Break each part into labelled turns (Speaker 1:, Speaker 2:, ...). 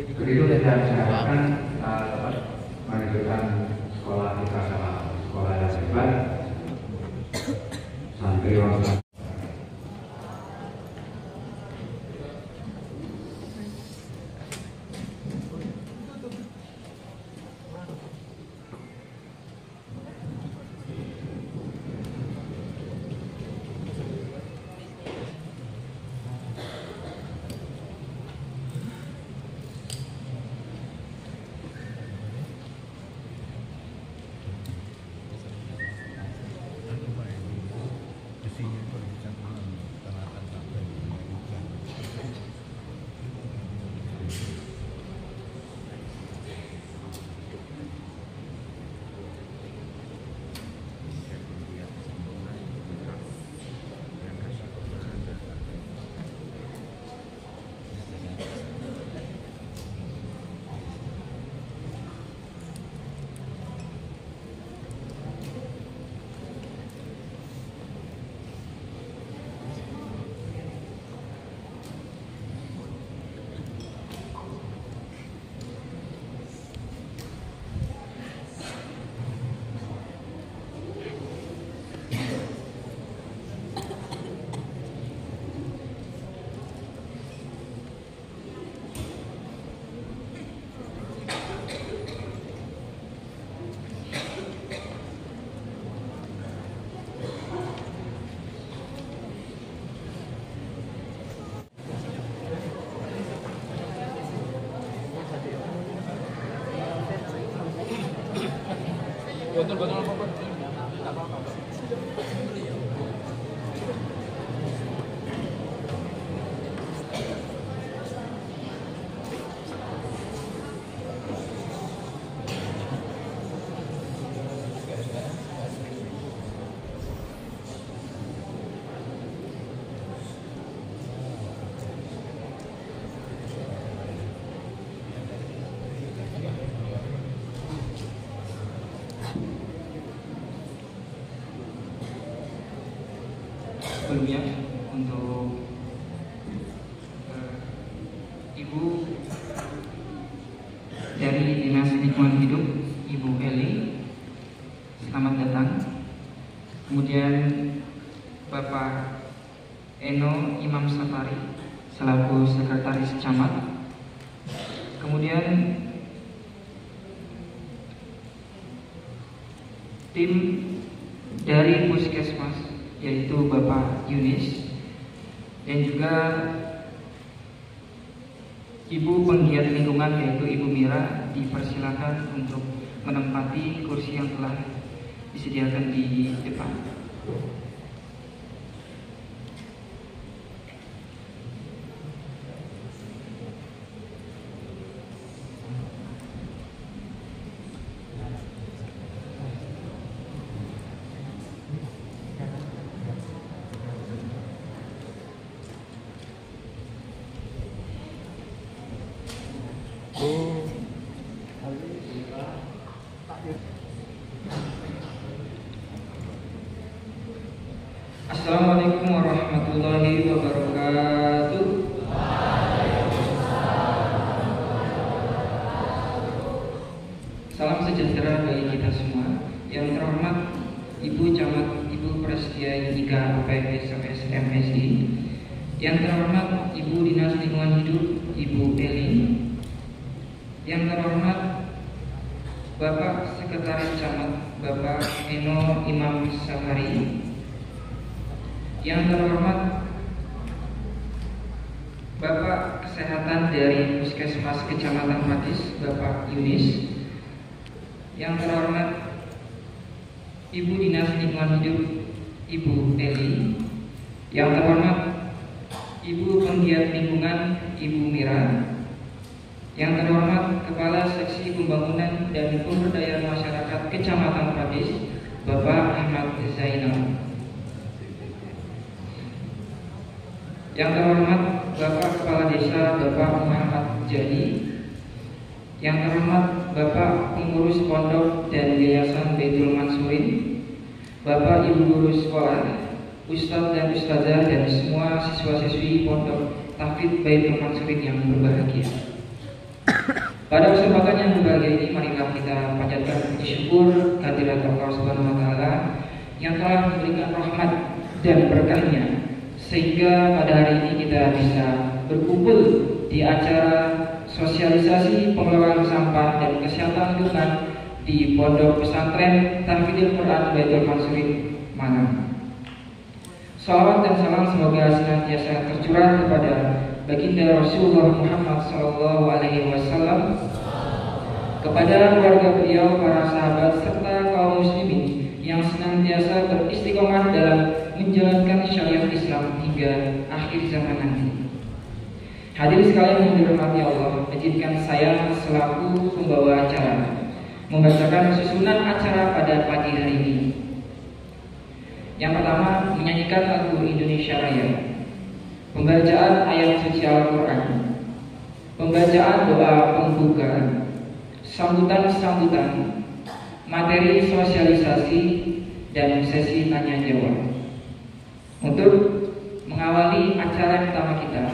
Speaker 1: Begitu dan saya harapkan dapat melanjutkan sekolah kita sama sekolah yang hebat. Santri orang betul-betul apa-apa.
Speaker 2: Sebelumnya untuk Ibu dari Dinas Lingkungan Hidup, Ibu Eli, selamat datang. Kemudian Bapak Eno Imam Safari selaku Sekretaris Camat. Kemudian tim dari Puskesmas yaitu Bapak Yunis dan juga Ibu penggiat lingkungan yaitu Ibu Mira dipersilakan untuk menempati kursi yang telah disediakan di depan. Assalamualaikum warahmatullahi wabarakatuh. Salam sejahtera bagi kita semua. Yang terhormat Ibu Camat Ibu Prasetya Ika APS MSI. Yang terhormat Ibu Dinas Lingkungan Hidup Ibu Eli. Yang terhormat Bapak Sekretaris Camat Bapak Eno Imam Safari. Yang terhormat Bapak Kesehatan dari Puskesmas Kecamatan Patis Bapak Yunis. Yang terhormat Ibu Dinas Lingkungan Hidup Ibu Eli. Yang terhormat Ibu Penggiat Lingkungan Ibu Mira. Yang terhormat Kepala Seksi Pembangunan dan Pemberdayaan Masyarakat Kecamatan Patis Bapak Ahmad Zainal. Yang terhormat Bapak Kepala Desa Bapak Muhammad Jadi. Yang terhormat Bapak Pengurus Pondok dan Yayasan Baitul Mansurin, Bapak Ibu Guru Sekolah, Ustadz dan Ustazah dan semua siswa-siswi Pondok Tahfidz Baitul Mansurin yang berbahagia. Pada kesempatan yang berbahagia ini, marilah kita panjatkan puji syukur kehadirat Allah Subhanahu wa taala yang telah memberikan rahmat dan berkahnya sehingga pada hari ini kita bisa berkumpul di acara sosialisasi pengelolaan sampah dan kesehatan lingkungan di Pondok Pesantren Tahfidzul Quran Baitul Mansurin, Malang. Salawat dan salam semoga senantiasa tercurah kepada baginda Rasulullah Muhammad SAW, kepada keluarga beliau, para sahabat serta kaum muslimin yang senantiasa beristiqomah dalam menjalankan syariat Islam hingga akhir zaman nanti. Hadirin sekalian yang dirahmati Allah, izinkan saya selaku pembawa acara membacakan susunan acara pada pagi hari ini. Yang pertama, menyanyikan lagu Indonesia Raya, pembacaan ayat suci Al-Quran, pembacaan doa pembukaan, sambutan-sambutan, materi sosialisasi, dan sesi tanya jawab. Untuk mengawali acara pertama kita,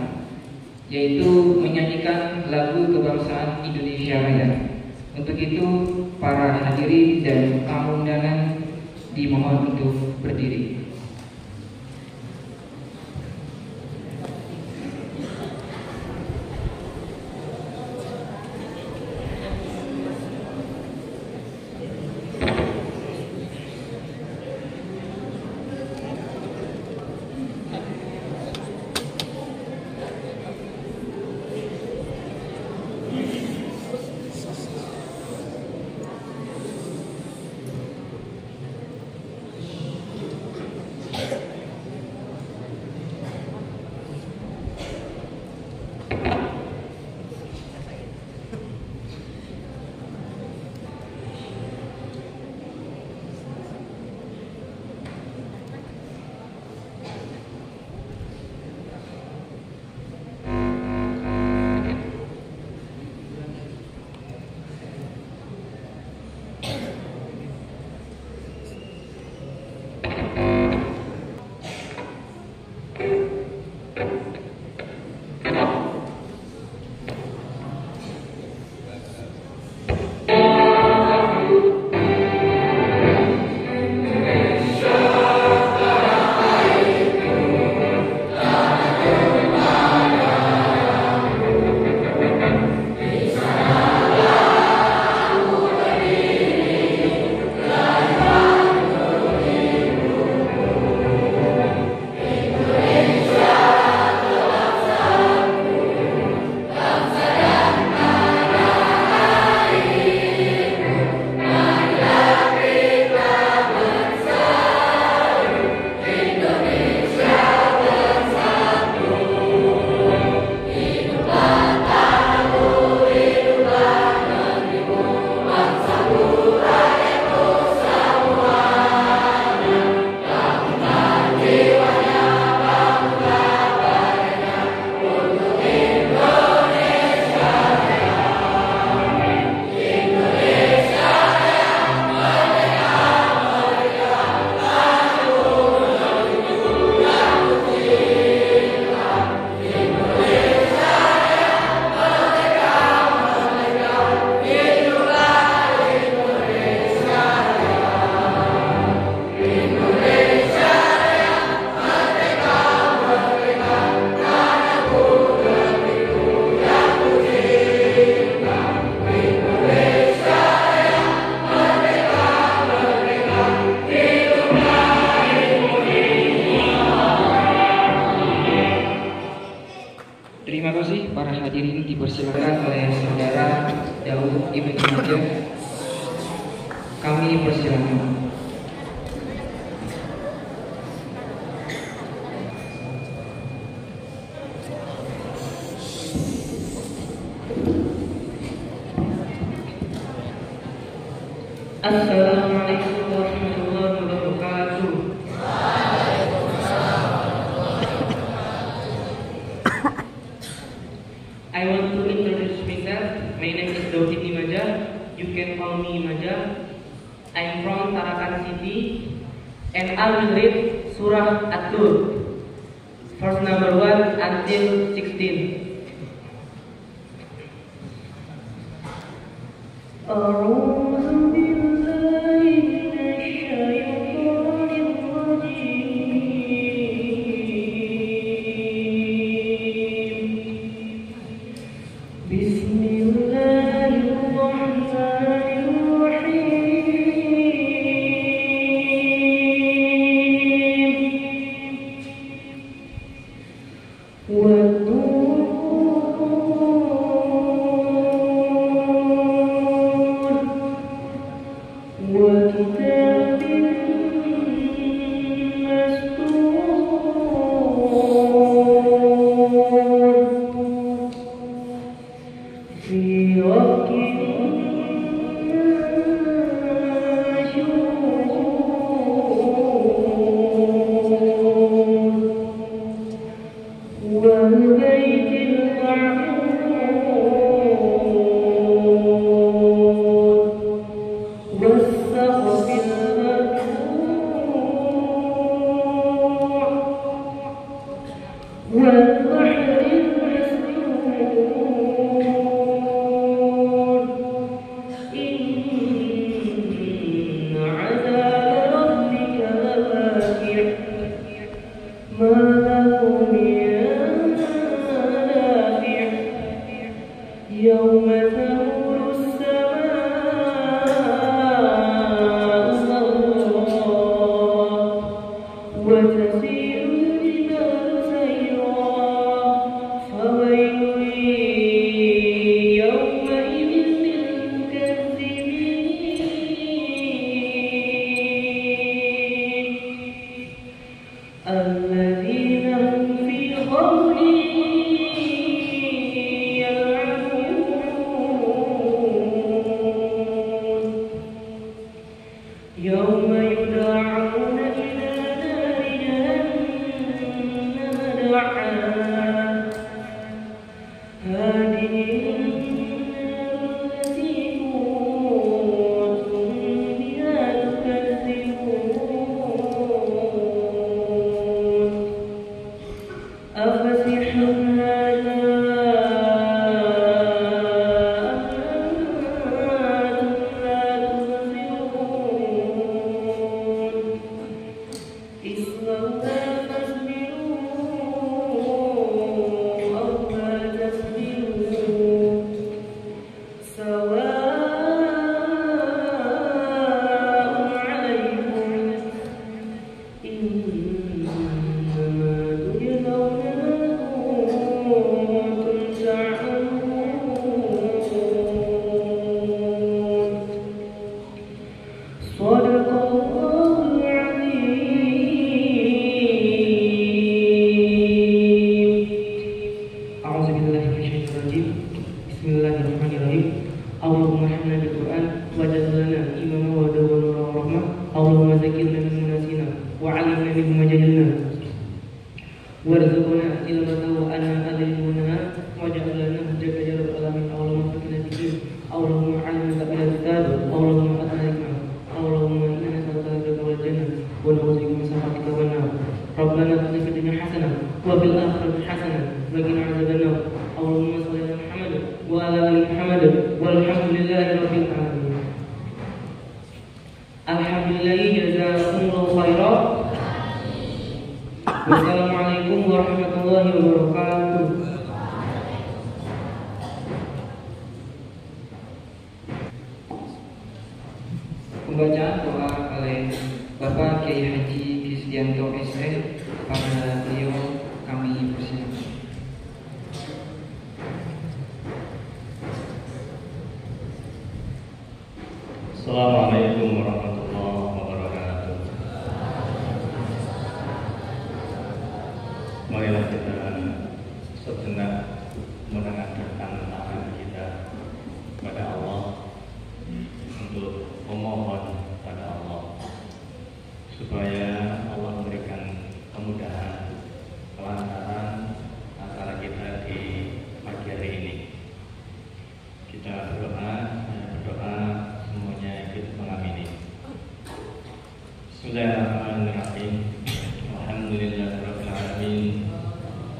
Speaker 2: yaitu menyanyikan lagu kebangsaan Indonesia Raya. Untuk itu, para hadirin dan tamu undangan dimohon untuk berdiri. dipersilakan oleh saudara Daud Ibn Majah. Kami persilakan. Assalamualaikum warahmatullahi wabarakatuh. I want to introduce myself. My name is Daud Ibn Majah. You can call me Majah. I'm from Tarakan City, and I will read Surah At-Tur, verse number 1 until 16. Pembacaan doa oleh Bapak Kiai Haji Kisdianto SE kepada beliau kami persilakan.
Speaker 3: Assalamualaikum warahmatullahi wabarakatuh. Marilah kita sejenak menengadkan tangan kita kepada Allah untuk memohon pada Allah supaya Allah memberikan kemudahan kelancaran acara kita di pagi hari ini. Kita berdoa semuanya ikut mengamini. Bismillahirrahmanirrahim. Alhamdulillahirabbil alamin.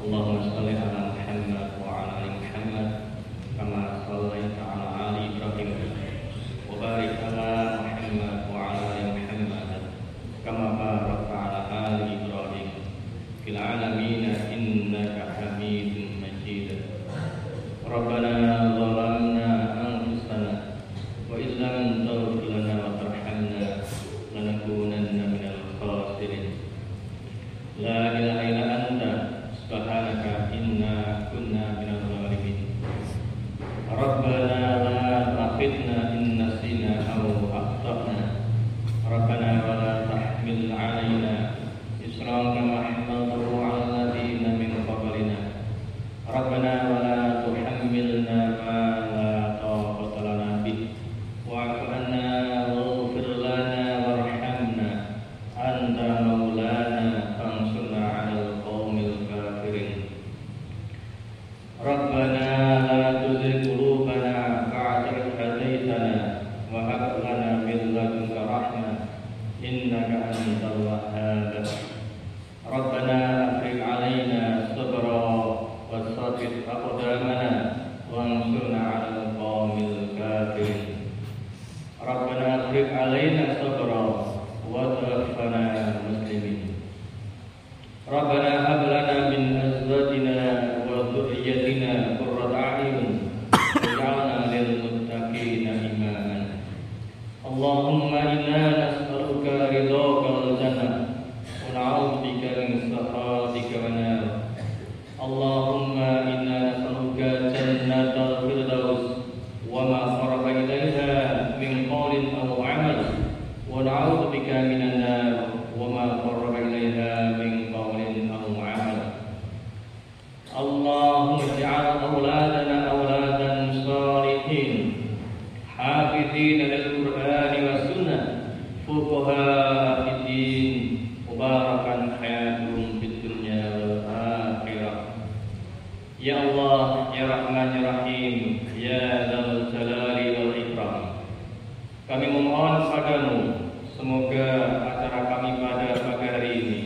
Speaker 3: Allahumma shalli ala Muhammad wa ala ali Muhammad kama shallaita ala ali Ibrahim علينا إصرا كما حملته على الذين من قبلنا ربنا ولا تحملنا ما لا طاقة لنا به واعف عنا واغفر لنا وارحمنا أنت مولانا فانصرنا على القوم الكافرين ربنا لا تزغ قلوبنا بعد إذ هديتنا وهب لنا من لدنك رحمة إنك أنت الوهاب ربنا أفرغ علينا صبرا وثبت أقدامنا وانصرنا على القوم الكافرين ربنا أفرغ علينا صبرا وتوفنا مسلمين ربنا هب لنا من أزواجنا وذريتنا قرة أعين واجعلنا للمتقين إماما اللهم إنا نسألك رضاك والجنة ونعوذ بك من سخطك والنار اللهم إنا نسألك جنة الفردوس وما قرب إليها من قول أو عمل ونعوذ بك من النار وما قرب إليها من قول أو عمل اللهم اجعل أولادنا أولادا صالحين حافظين للقرآن والسنة فقهاء في الدين مباركا حياتهم في الدنيا والآخرة يا الله يا رحمن يا رحيم ya dzal jalali wal ikram. Kami memohon padamu semoga acara kami pada pagi hari ini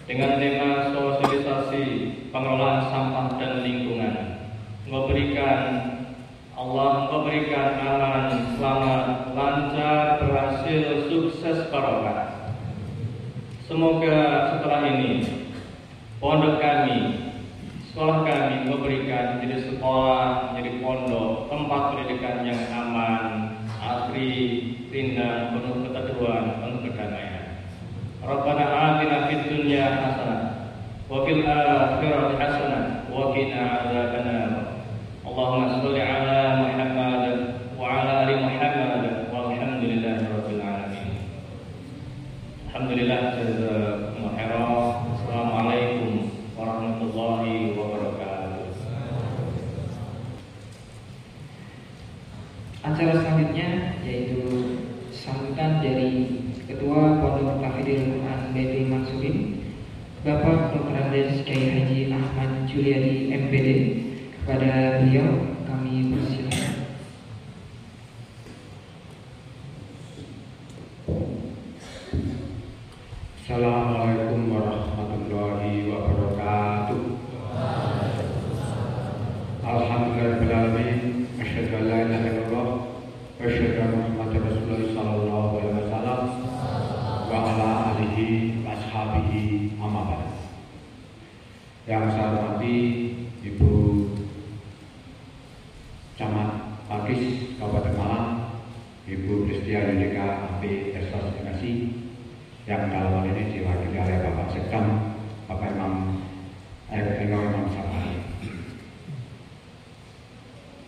Speaker 3: dengan tema sosialisasi pengelolaan sampah dan lingkungan Allah memberikan aman, selamat, lancar, berhasil, sukses, barokah. Semoga setelah ini pondok kami, sekolah kami memberikan menjadi sekolah, menjadi pondok, tempat pendidikan yang aman, asri, rindang, penuh keteduhan, penuh kedamaian. Rabbana atina fid dunya hasanah wa fil akhirati hasanah wa qina adzabannar. Allahumma shalli ala Muhammad wa ala ali Muhammad walhamdulillahirabbil alamin. Alhamdulillah jazakumullah khairan. Assalamualaikum warahmatullahi wabarakatuh.
Speaker 2: Acara selanjutnya yaitu sambutan dari Ketua Pondok Tahfidzul Quran Baitul Mansurin, Bapak Dr. Andes Kiai Haji Ahmad Juliadi MPD. Kepada beliau kami persilakan.
Speaker 1: Assalamualaikum warahmatullahi wabarakatuh. Alhamdulillahirrahmanirrahim. Asyhadu an la ilaha illallah wa asyhadu anna Muhammadar Rasulullah sallallahu alaihi wasallam wa ala alihi wa ashabihi amma ba'd. Yang saya hormati Ibu Camat Pakis Kabupaten Malang, Ibu Kristia Yudika AP Estimasi, yang dalam hal ini diwakili oleh Bapak Sekam, Bapak Imam Safari.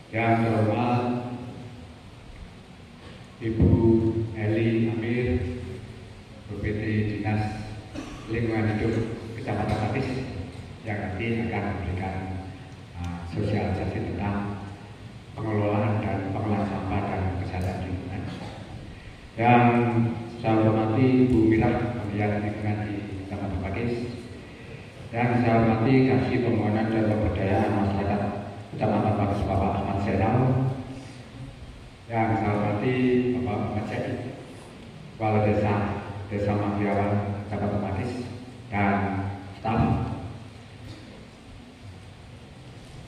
Speaker 1: Yang terhormat Ibu Eli Amir, BPT Dinas Lingkungan Hidup Kecamatan Pakis, yang nanti akan memberikan sosialisasi tentang pengelolaan dan pengelolaan sampah dan kesehatan lingkungan. Yang saya hormati Bu Mirah, Pemilihan Lingkungan di Kecamatan Pakis. Yang saya hormati Kasih Pembangunan dan Pemberdayaan Masyarakat Kecamatan Pakis Bapak Ahmad Senal. Yang saya hormati Bapak Muhammad Syed, Kepala Desa Manggriawan Kecamatan Pakis, dan staf.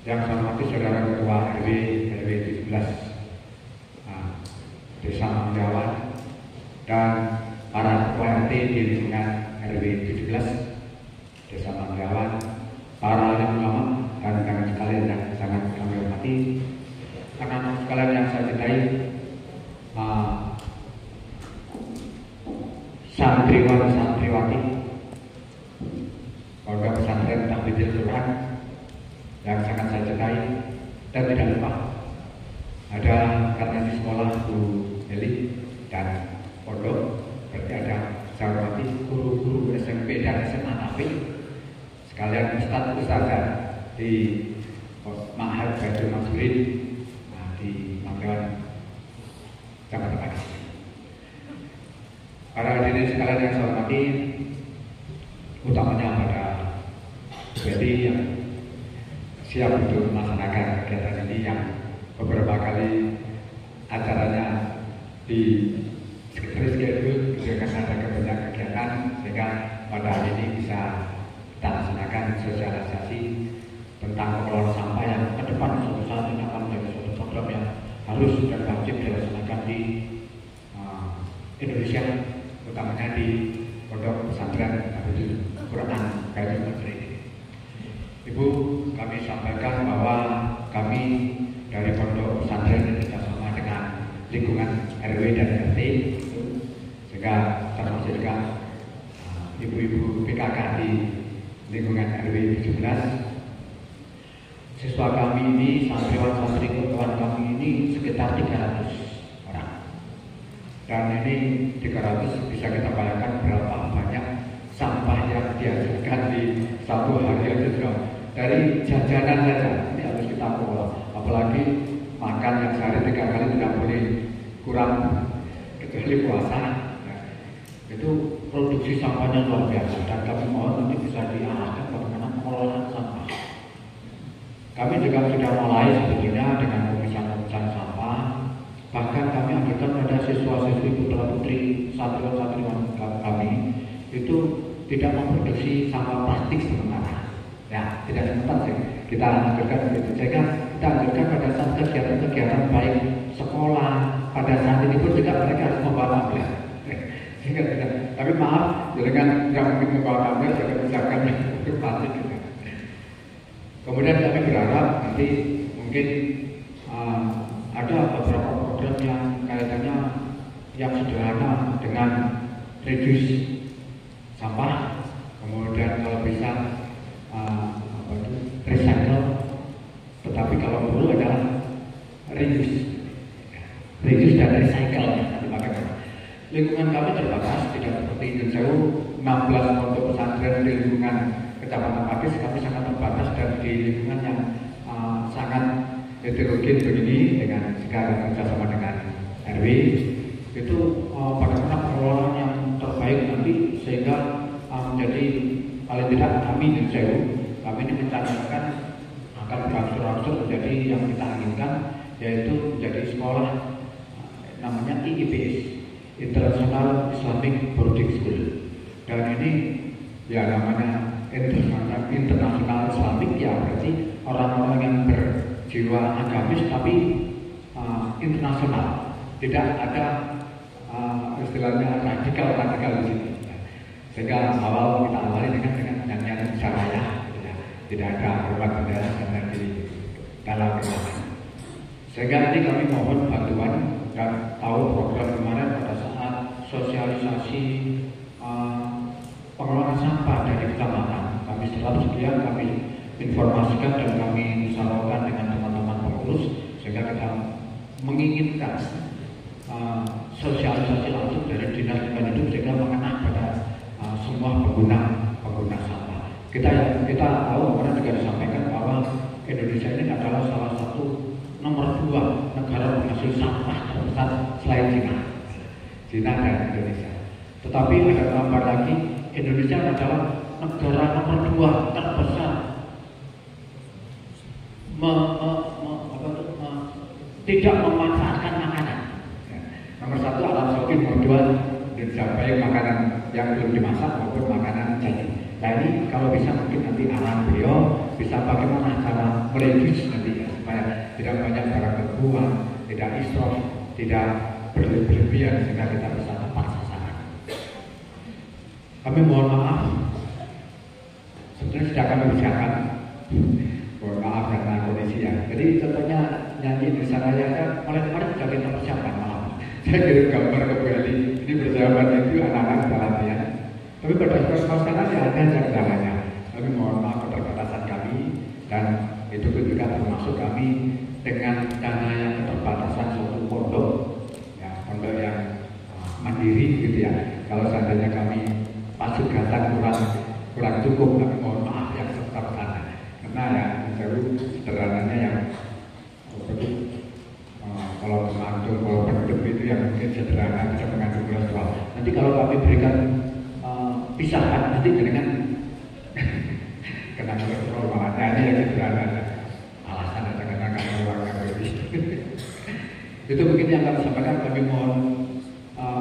Speaker 1: Yang saya hormati Saudara Ketua RW 17 Desa Manggriawan dan para ketua RT di lingkungan RW 17 Desa Manggriawan, para alim ulama dan rekan sekalian yang sangat kami hormati, anak-anak sekalian yang saya cintai, santriwan santriwati Pondok Pesantren Tahfidzul Quran yang sangat saya cintai, dan tidak lupa ada karena di sekolah Bu Eli dan pondok, berarti ada saya hormati sekalian ustadzah di Ma'had Baitul Mansurin di Magelang, Jakarta Barat. Para hadirin sekalian yang saya hormati, utamanya pada jadi yang siap untuk melaksanakan kegiatan ini yang beberapa kali acaranya di schedule karena ada kebanyakan kegiatan sehingga pada hari ini bisa kita laksanakan sosialisasi tentang pengelolaan sampah yang ke depan suatu saat ini akan menjadi suatu program yang harus dan wajib dilaksanakan di Indonesia, utamanya di Pondok Pesantren Darul Quran Baitul Mansurin. Ibu, kami sampaikan bahwa kami dari Pondok Pesantren bekerjasama dengan lingkungan RW dan RT, sehingga termasuk juga ibu-ibu PKK di lingkungan RW 17. Siswa kami ini, santriwan kami ini sekitar 300 orang. Dan ini 300 bisa kita bayangkan berapa banyak sampah yang dihasilkan di satu hari itu sudah dari jajanan saja. Ini harus kita kelola. Apalagi makan yang sehari 3 kali tidak boleh kurang kecuali puasa. Itu produksi sampahnya luar biasa dan kami mohon ini bisa diarahkan bagaimana pengelolaan sampah. Kami juga sudah mulai sebetulnya dengan pemisahan sampah. Bahkan kami anjurkan pada siswa-siswi putra-putri santriwan kami itu tidak memproduksi sampah plastik sementara. Ya, tidak sementara sih. Kita anjurkan begitu. Sehingga kita anjurkan pada saat kegiatan-kegiatan baik sekolah, pada saat ini pun juga mereka harus membawa ambil. Sehingga tidak. Tapi maaf, dengan yang mungkin membawa ambil, saya menyiapkan untuk plastik juga. Kemudian kami berharap nanti mungkin ada beberapa program yang kaitannya yang sederhana dengan reduce sampah, kemudian kalau bisa recycle, tetapi kalau perlu adalah reuse dan recycle. Nanti bagaimana? Lingkungan kami terbatas, tidak seperti Indonesia 16 pondok pesantren di lingkungan Kecamatan Pakis, kami sangat terbatas dan di lingkungan yang sangat heterogen begini dengan segala kerjasama dengan RW itu bagaimana pengelolaan yang terbaik nanti sehingga menjadi paling tidak kami di Sewu, kami ini mencanangkan akan berangsur-angsur menjadi yang kita inginkan, yaitu menjadi sekolah namanya IIBS, International Islamic Boarding School, dan ini ya namanya internasional Islamik, ya berarti orang-orang yang berjiwa agamis tapi internasional, tidak ada istilahnya radikal di sini. Sehingga awal kita awali dengan nyanyian syaraya, tidak ada hormat bendera dan di dalam kegiatan. Sehingga ini kami mohon bantuan dan tahu program kemarin pada saat sosialisasi pengelolaan sampah dari kecamatan, kami 100 sekian kami informasikan dan kami musyawarahkan dengan teman-teman pengurus sehingga kita menginginkan sosialisasi langsung dari dinas lingkungan hidup sehingga mengena pada semua pengguna sampah. Kita tahu kemarin juga disampaikan bahwa Indonesia ini adalah salah satu nomor 2 negara penghasil sampah terbesar selain Cina dan Indonesia. Tetapi ada gambar lagi, Indonesia adalah negara nomor 2 terbesar tidak memanfaatkan makanan. Nomor 1 Arab Saudi, nomor 2 Indonesia, baik makanan yang belum dimasak maupun makanan jadi. Nah ini kalau bisa mungkin nanti arahan beliau bisa bagaimana cara mereduce nanti ya, supaya tidak banyak barang terbuang, tidak israf, tidak berlebihan sehingga kita bisa tepat sasaran. Kami mohon maaf, sebetulnya sudah kami bicarakan. Mohon maaf karena kondisi ya. Jadi contohnya nyanyi Indonesia Raya kan mulai kemarin sudah kita persiapkan malam. Saya kirim gambar ke Bali. Ini persiapan itu anak-anak sudah latihan. Tapi pada suasana ya ada caranya. Kami mohon maaf keterbatasan kami dan itu juga termasuk kami dengan dana yang keterbatasan suatu pondok, ya pondok yang mandiri gitu ya. Kalau seandainya kami pasut gantang kurang kurang cukup, kami mohon maaf yang sebesar-besarnya. Karena ya jauh sederhananya yang kalau mengandung, kalau pendem itu yang mungkin sederhana bisa mengandung kolesterol. Nanti kalau kami berikan pisahan, nanti dengan kena kolesterol makanya ini yang sederhana. Alasan aja karena kami orang egois. Itu mungkin yang kami sampaikan. Kami mohon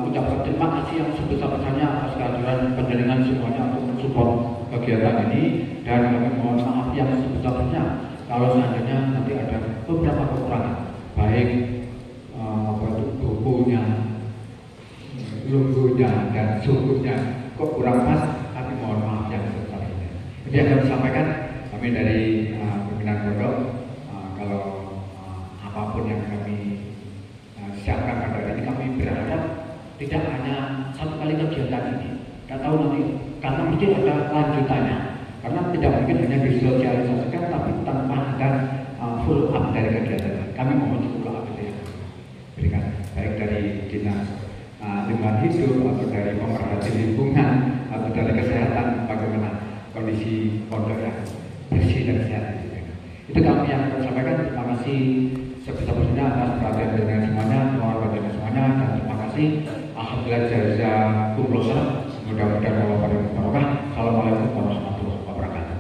Speaker 1: ucapkan terima kasih yang sebesar-besarnya atas kehadiran penjaringan semuanya untuk mensupport kegiatan ini, dan kami mohon maaf yang sebesar-besarnya kalau seandainya nanti ada beberapa kekurangan, baik bukunya, logonya dan sukunya kok kurang pas, kami mohon maaf yang sebesar-besarnya. Jadi yang kami sampaikan, kami dari pimpinan pondok, kalau apapun yang kami siapkan pada hari ini, kami berharap tidak hanya satu kali kegiatan ini. Tidak tahu nanti, karena mesti ada lanjutannya. Karena tidak mungkin hanya disosialisasikan, tapi tanpa ada full up dari kegiatan ini. Kami mohon full up itu ya, berikan baik dari dinas lingkungan hidup atau dari pemerhati lingkungan atau dari kesehatan, bagaimana kondisi pondok yang bersih dan sehat itu. Itu kami yang kami sampaikan. Terima kasih sebesar-besarnya atas perhatian dengan semuanya, mohon semuanya, dan terima kasih. Alhamdulillah jazakumullah khairan. Mudah-mudahan Allah barokah. Assalamualaikum warahmatullahi wabarakatuh.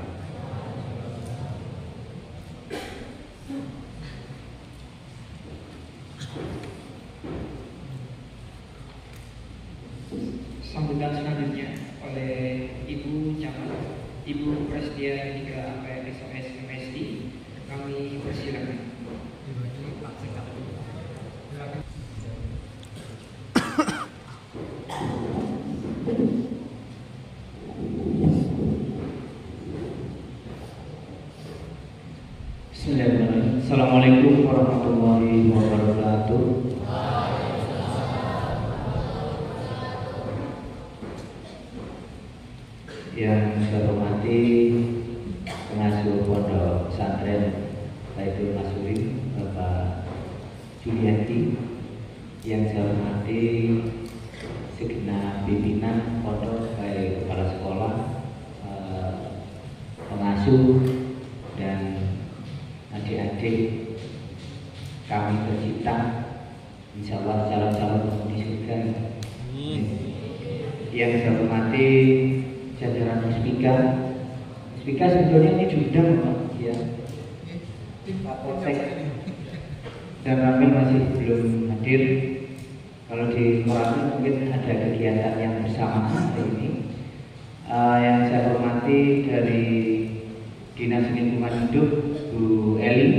Speaker 2: Sambutan selanjutnya oleh Ibu Camat, Ibu Prestia yang 3 APSOS MSD. Kami persilakan.
Speaker 3: Bismillahirrahmanirrahim. Assalamualaikum warahmatullahi wabarakatuh. Yang saya hormati pengasuh pondok pesantren Baitul Masurin, Bapak Julianti. Yang saya hormati segenap pimpinan pondok, baik kepala sekolah, pengasuh, dan adik-adik kami tercipta, insya Allah calon-calon penghuni surga. Yang saya hormati jajaran Muspika. Muspika sebetulnya ini diundang, Pak, ya. Pak Polsek dan Ramil masih belum hadir. Kalau di Koran mungkin ada kegiatan yang bersama hari ini. Yang saya hormati dari Dinas Lingkungan Hidup Bu Eli,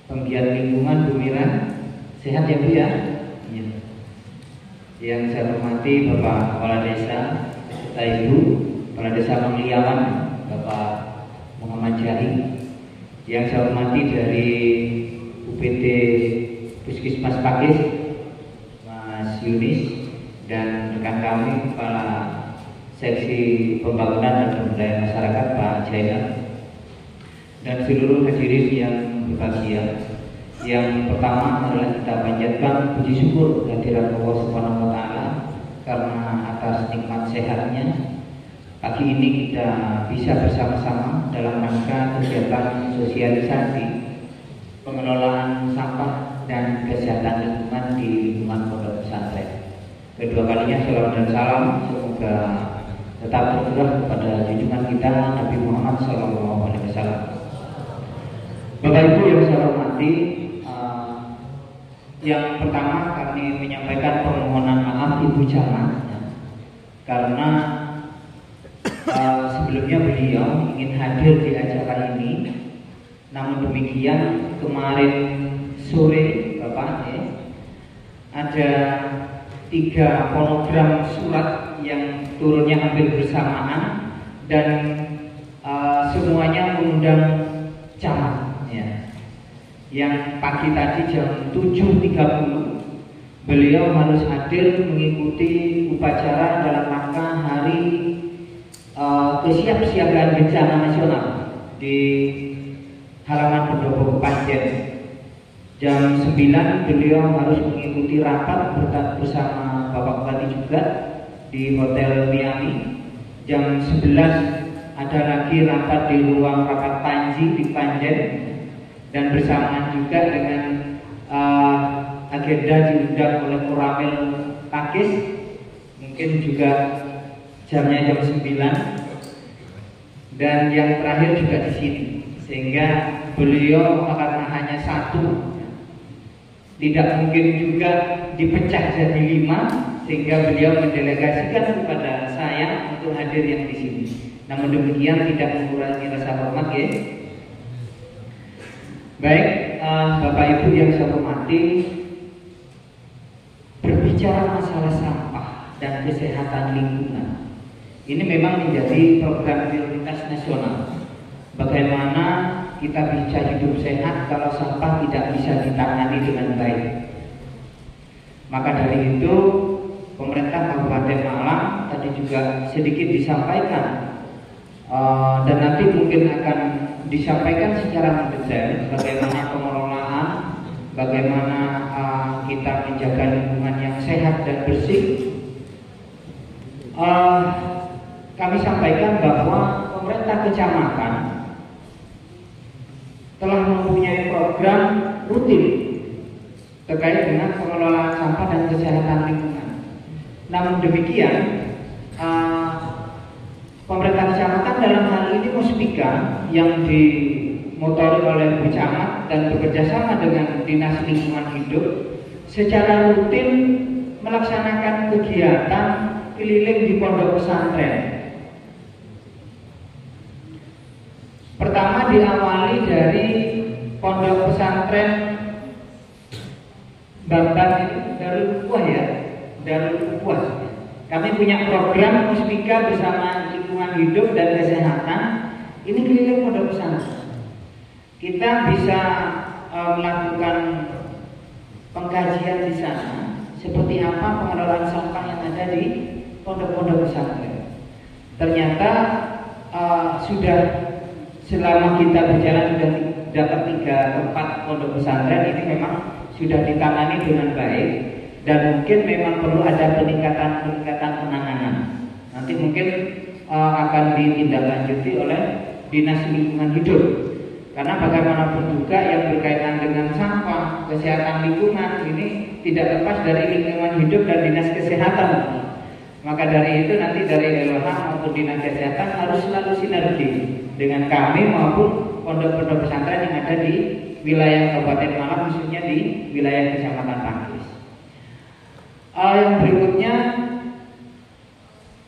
Speaker 3: penggiat lingkungan Bu Mira, sehat ya Bu ya? Iya. Yang saya hormati Bapak Kepala Desa serta Ibu Kepala Desa Pengliawan Bapak Muhammad Jari. Yang saya hormati dari UPT Puskesmas Pakis Mas Yunis, dan rekan kami Kepala Seksi Pembangunan dan Pemberdayaan Masyarakat Pak Jaina, dan seluruh hadirin yang berbahagia. Yang pertama adalah kita panjatkan puji syukur kehadiran Allah Subhanahu wa taala karena atas nikmat sehatnya pagi ini kita bisa bersama-sama dalam rangka kegiatan sosialisasi pengelolaan sampah dan kesehatan lingkungan di lingkungan pondok pesantren. Kedua kalinya shalawat dan salam semoga tetap tercurah kepada junjungan kita Nabi Muhammad SAW. Bapak Ibu yang saya hormati, yang pertama kami menyampaikan permohonan maaf Ibu Camat karena sebelumnya beliau ingin hadir di acara ini, namun demikian kemarin sore Bapak ada 3 fonogram surat yang turunnya hampir bersamaan dan semuanya mengundang camat ya. Yang pagi tadi jam 7.30 beliau harus hadir mengikuti upacara dalam rangka hari kesiapsiagaan bencana nasional di halaman Pendopo Panjen. Jam 9 beliau harus mengikuti rapat bersama Bapak Bupati juga di Hotel Miami. jam 11 ada lagi rapat di ruang rapat Panji di Panjen, dan bersamaan juga dengan agenda diundang oleh Koramil Pakis, mungkin juga jamnya jam 9, dan yang terakhir juga di sini, sehingga beliau karena hanya satu tidak mungkin juga dipecah jadi 5, sehingga beliau mendelegasikan kepada saya untuk hadir yang di sini. Namun demikian tidak mengurangi rasa hormat ya. Baik, Bapak Ibu yang saya hormati, berbicara masalah sampah dan kesehatan lingkungan, ini memang menjadi program prioritas nasional. Bagaimana kita bisa hidup sehat kalau sampah tidak bisa ditangani dengan baik? Maka dari itu, pemerintah Kabupaten Malang tadi juga sedikit disampaikan, dan nanti mungkin akan disampaikan secara mendetail bagaimana pengelolaan, bagaimana kita menjaga lingkungan yang sehat dan bersih. Kami sampaikan bahwa pemerintah kecamatan telah mempunyai program rutin terkait dengan pengelolaan sampah dan kesehatan lingkungan. Namun demikian, pemerintah kecamatan dalam hal ini Muspika yang dimotori oleh Bu Camat dan bekerjasama dengan Dinas Lingkungan Hidup secara rutin melaksanakan kegiatan keliling di pondok pesantren. Pertama diawali dari pondok pesantren Bamban Darul Ukhwah ya, Darul Ukhwah. Kami punya program Muspika bersama Lingkungan Hidup dan Kesehatan. Ini keliling pondok pesantren. Kita bisa melakukan pengkajian di sana, seperti apa pengelolaan sampah yang ada di pondok-pondok pesantren. Ternyata sudah selama kita berjalan sudah dapat 3 tempat pondok pesantren ini memang sudah ditangani dengan baik, dan mungkin memang perlu ada peningkatan penanganan. Nanti mungkin akan ditindaklanjuti oleh Dinas Lingkungan Hidup, karena bagaimanapun juga yang berkaitan dengan sampah, kesehatan lingkungan ini tidak lepas dari lingkungan hidup dan Dinas Kesehatan. Maka dari itu nanti dari LH maupun Dinas Kesehatan harus selalu sinergi dengan kami maupun pondok-pondok pesantren yang ada di wilayah Kabupaten Malang, khususnya di wilayah Kecamatan Pakis. Yang berikutnya,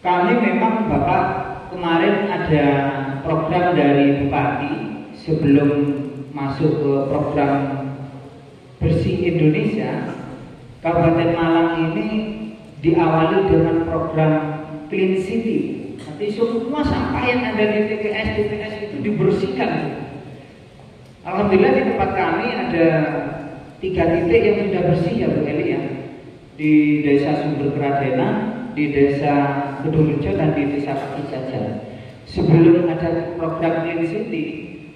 Speaker 3: kami memang Bapak kemarin ada program dari Bupati sebelum masuk ke program Bersih Indonesia. Kabupaten Malang ini diawali dengan program Clean City. Nanti semua sampah yang ada di TPS itu dibersihkan. Alhamdulillah di tempat kami ada 3 titik yang sudah bersih ya Bu Eli ya. Di Desa Sumber Keradena, di Desa Kedungrejo, dan di Desa Pati Jajar. Sebelum ada program Clean City,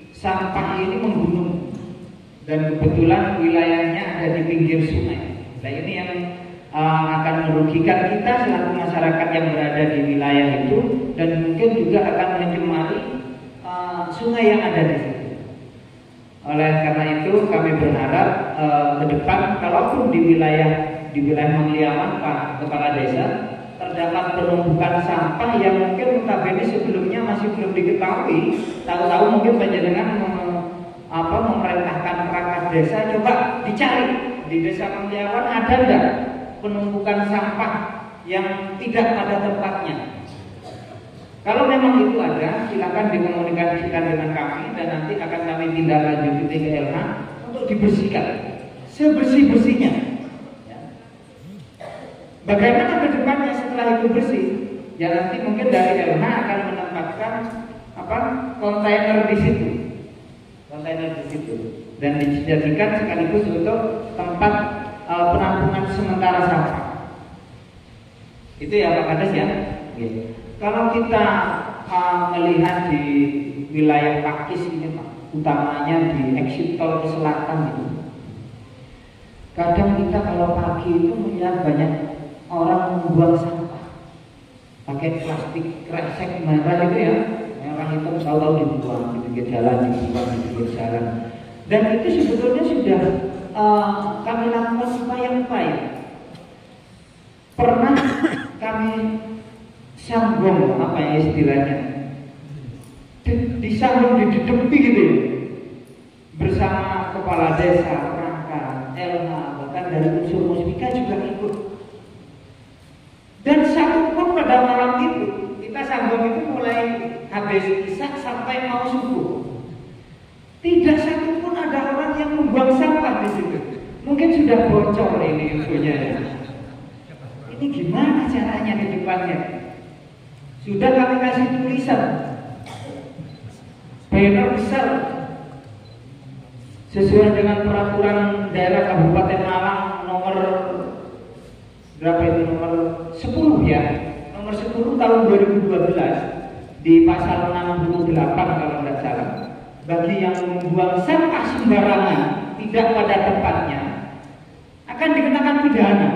Speaker 3: sampah ini menggunung dan kebetulan wilayahnya ada di pinggir sungai. Nah ini yang akan merugikan kita selaku masyarakat yang berada di wilayah itu, dan mungkin juga akan mencemari sungai yang ada di situ. Oleh karena itu kami berharap ke depan kalaupun di wilayah Mangliaman Pak Kepala Desa terdapat penumpukan sampah yang mungkin notabene sebelumnya masih belum diketahui, tahu-tahu mungkin panjenengan memerintahkan perangkat desa coba dicari di Desa Mangliawan ada enggak penumpukan sampah yang tidak pada tempatnya. Kalau memang itu ada, silakan dikomunikasikan dengan kami dan nanti akan kami tindak lanjuti ke LH untuk dibersihkan sebersih-bersihnya. Bagaimana ke depannya setelah itu bersih? Ya nanti mungkin dari LH akan menempatkan kontainer di situ. Dan dijadikan sekaligus untuk tempat penampungan sementara sampah. Itu ya Pak Kades ya. Kalau kita melihat di wilayah Pakis ini Pak, utamanya di exit tol ke selatan itu, kadang kita kalau pagi itu melihat banyak orang membuang sampah. pakai plastik kresek merah itu ya, merah itu tahu-tahu dibuang di pinggir jalan, dan itu sebetulnya sudah kami lakukan upaya-upaya. Pernah kami sambung apa ya istilahnya, disambung didepi gitu ya, bersama kepala desa, perangkat, LH, bahkan dari unsur muspika juga ikut. Dan satu pun pada malam itu kita sambung itu mulai habis isya sampai mau subuh, tidak satu pun ada orang yang membuang sampah di situ. Mungkin sudah bocor ini infonya ya. Ini gimana caranya di depannya? Sudah kami kasih tulisan, banner besar sesuai dengan peraturan daerah Kabupaten Malang nomor berapa itu, nomor 10 ya, nomor 10 tahun 2012 di pasal 68 kalau tidak salah. Bagi yang membuang sampah sembarangan tidak pada tempatnya akan dikenakan pidana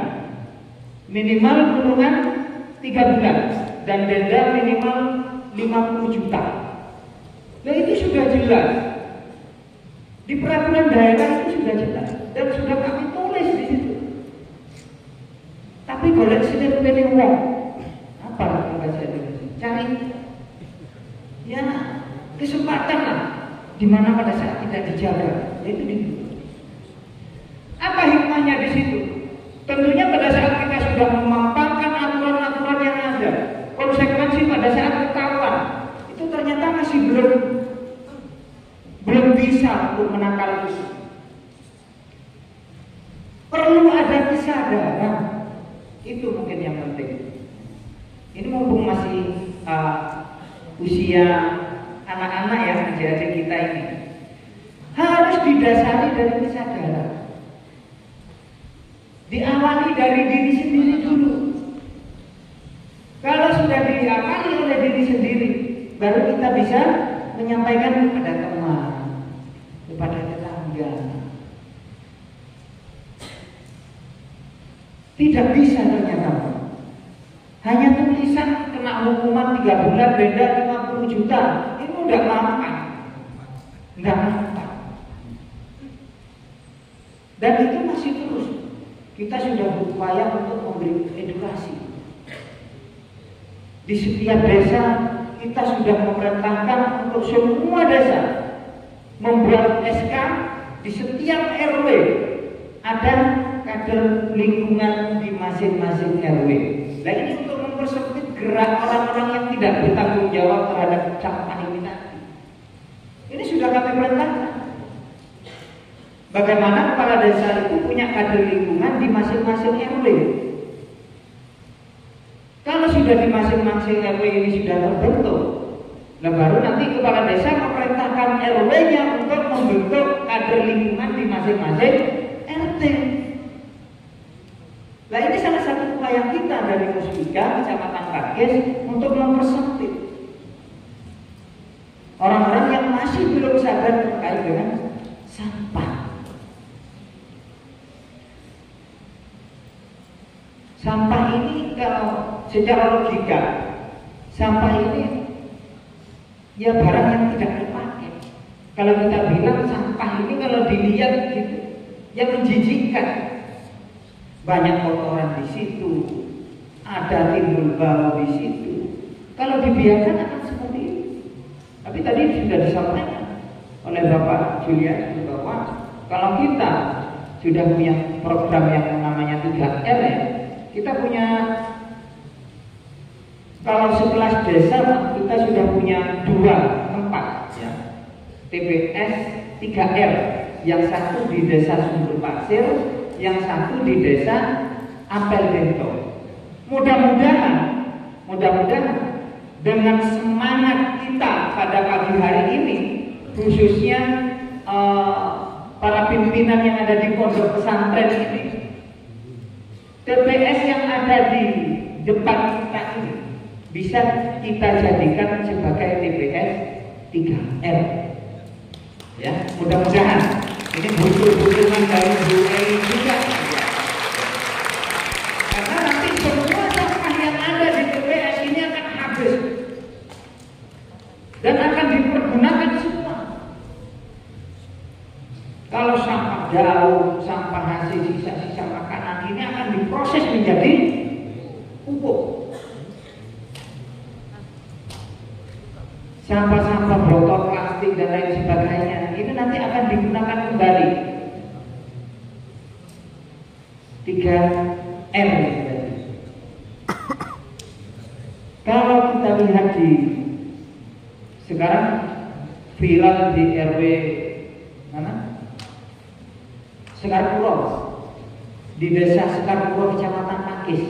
Speaker 3: minimal kurungan 3 bulan dan denda minimal 50 juta. Nah itu sudah jelas di peraturan daerah, itu sudah jelas dan sudah kami tulis di situ. Tapi golek sini pilih uang apa kata saya cari ya kesempatan lah di mana pada saat kita dijaga, yaitu di apa hikmahnya di situ? Tentunya pada saat kita sudah memampangkan aturan-aturan yang ada, konsekuensi pada saat ketahuan itu ternyata masih belum bisa untuk menangkal itu. Perlu ada kesadaran, itu mungkin yang penting. Ini mumpung masih usia anak-anak ya, adik-adik kita ini harus didasari dari kesadaran. Diawali dari diri sendiri dulu. Kalau sudah diawali oleh diri sendiri, baru kita bisa menyampaikan kepada teman, kepada tetangga. Tidak bisa ternyata. Hanya tulisan kena hukuman 3 bulan, denda 50 juta. Itu udah mampan. Enggak mampan. Dan itu masih terus. Kita sudah berupaya untuk memberi edukasi. Di setiap desa kita sudah memerintahkan untuk semua desa membuat SK. Di setiap RW ada kader lingkungan di masing-masing RW. Nah ini untuk mempersempit gerak orang-orang yang tidak bertanggung jawab terhadap sampah ini tadi. Ini sudah kami perintahkan. Bagaimana kepala desa itu punya kader lingkungan di masing-masing RW. Kalau sudah di masing-masing RW ini sudah terbentuk, nah baru nanti kepala desa memerintahkan RW-nya untuk membentuk kader lingkungan di masing-masing RT. Nah ini salah satu upaya kita dari Muspika Kecamatan Pakis untuk mempersempit orang-orang yang masih belum sadar terkait dengan sampah. Sampah ini kalau secara logika, sampah ini ya barang yang tidak dipakai. Kalau kita bilang sampah ini kalau dilihat gitu, ya menjijikkan. Banyak kotoran di situ, ada timbul bau di situ. Kalau dibiarkan akan seperti itu. Tapi tadi sudah disampaikan oleh Bapak Julian bahwa kalau kita sudah punya program yang namanya 3R ya, kita punya, kalau sekelas desa kita sudah punya 2 tempat ya, TPS 3R, yang satu di desa Sumber Pasir, yang satu di desa Apel Bento. Mudah-mudahan dengan semangat kita pada pagi hari ini, khususnya para pimpinan yang ada di pondok pesantren ini, TPS yang ada di depan kita ini bisa kita jadikan sebagai TPS 3R. Ya, mudah-mudahan ini butuh dukungan dari Bu Eli juga. Karena nanti semua sampah yang ada di TPS ini habis dan akan dipergunakan semua. Kalau sampah daun, sampah hasil sisa-sisa makanan ini akan diproses menjadi pupuk. Sampah-sampah botol plastik dan lain sebagainya ini nanti akan digunakan kembali. 3R. Kalau kita lihat di sekarang viral di RW mana? Sekarpuro, di desa Sekarpuro, Kecamatan Pakis.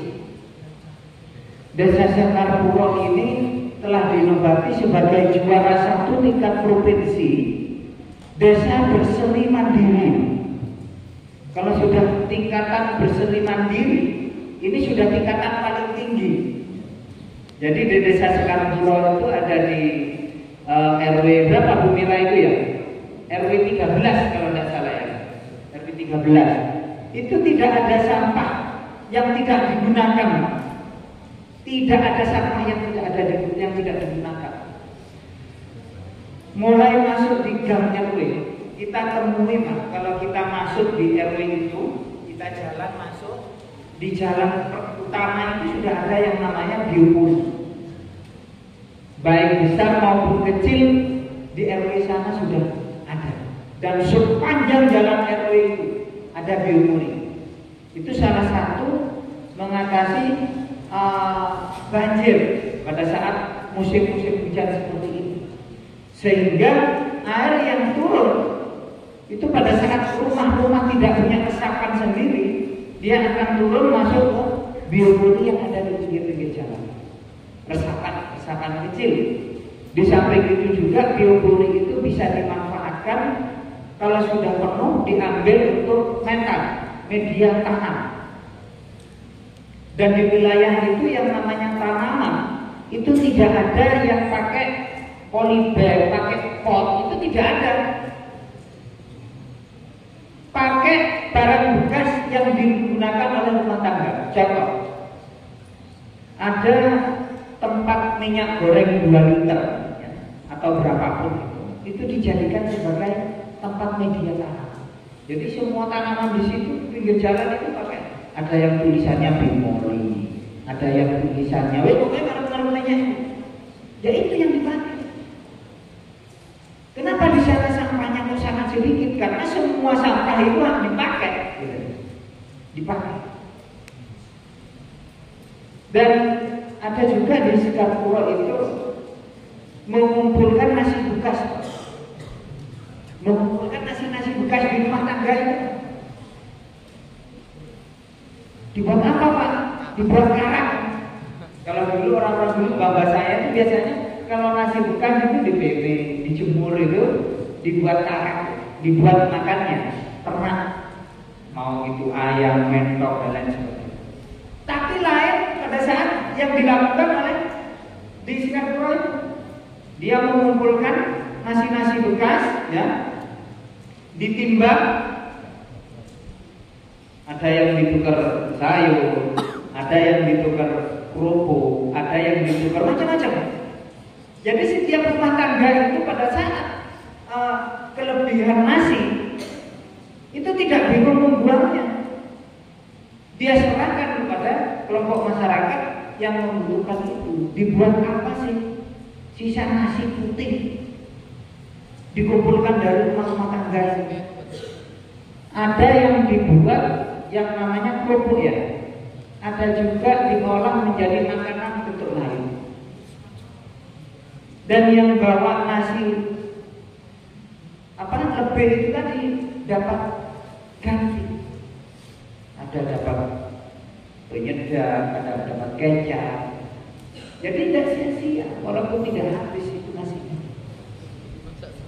Speaker 3: Desa Sekarpuro ini telah dinobatkan sebagai juara 1 tingkat provinsi desa berseri mandiri. Kalau sudah tingkatan berseri mandiri, ini sudah tingkatan paling tinggi. Jadi di desa Sekarpuro itu ada di RW berapa Bu Mila itu ya? RW 13 kalau tidak salah ya. RW 13. Itu tidak ada sampah yang tidak digunakan. Tidak ada sampah yang tidak digunakan. Mulai masuk di gang RW, kita temui Pak, kalau kita masuk di RW itu, kita jalan masuk di jalan utama itu sudah ada yang namanya biopori. Baik besar maupun kecil di RW sana sudah ada. Dan sepanjang jalan RW itu ada biopori. Itu salah satu mengatasi banjir pada saat musim-musim hujan seperti ini, sehingga air yang turun itu pada saat rumah-rumah tidak punya resapan sendiri, dia akan turun masuk ke biopori yang ada di pinggir-pinggir jalan, resapan kecil. Di samping itu juga biopori itu bisa dimanfaatkan kalau sudah penuh, diambil untuk media tanam. Dan di wilayah itu yang namanya tanaman itu tidak ada yang pakai polybag, pakai pot, itu tidak ada. Pakai barang bekas yang digunakan oleh rumah tangga. Contoh, ada tempat minyak goreng 2 liter ya, atau berapapun itu dijadikan sebagai tempat media tanam. Jadi semua tanaman di situ pinggir jalan itu pakai. Ada yang tulisannya bimoli, ada yang tulisannya, pokoknya namanya. Ya itu yang dipakai. Kenapa di sana sampahnya kok sangat sedikit? Karena semua sampah itu harus dipakai, dipakai. Dan ada juga di Sekarpuro itu mengumpulkan nasi bekas, mengumpulkan nasi bekas di rumah tangga itu. Dibuat apa Pak? Dibuat karak. Kalau dulu orang-orang dulu bapak saya itu biasanya kalau nasi bekas itu di BB, dijemur itu dibuat karak, dibuat makannya ternak, mau itu ayam, mentok dan lain sebagainya. Tapi lain pada saat yang dilakukan oleh di Singapura itu, dia mengumpulkan nasi bekas, ya, ditimbang. Ada yang ditukar sayur, ada yang ditukar kerupuk, ada yang ditukar macam-macam. Jadi setiap rumah tangga itu pada saat kelebihan nasi itu tidak bingung membuangnya. Dia serahkan kepada kelompok masyarakat yang membutuhkan itu. Dibuat apa sih? Sisa nasi putih dikumpulkan dari rumah tangga ini. Ada yang dibuat yang namanya kerupuk ya. Ada juga diolah menjadi makanan bentuk lain. Dan yang bawa nasi lebih itu tadi dapat ganti. Ada dapat penyedap, ada dapat kecap. Jadi tidak sia-sia walaupun tidak habis itu nasinya.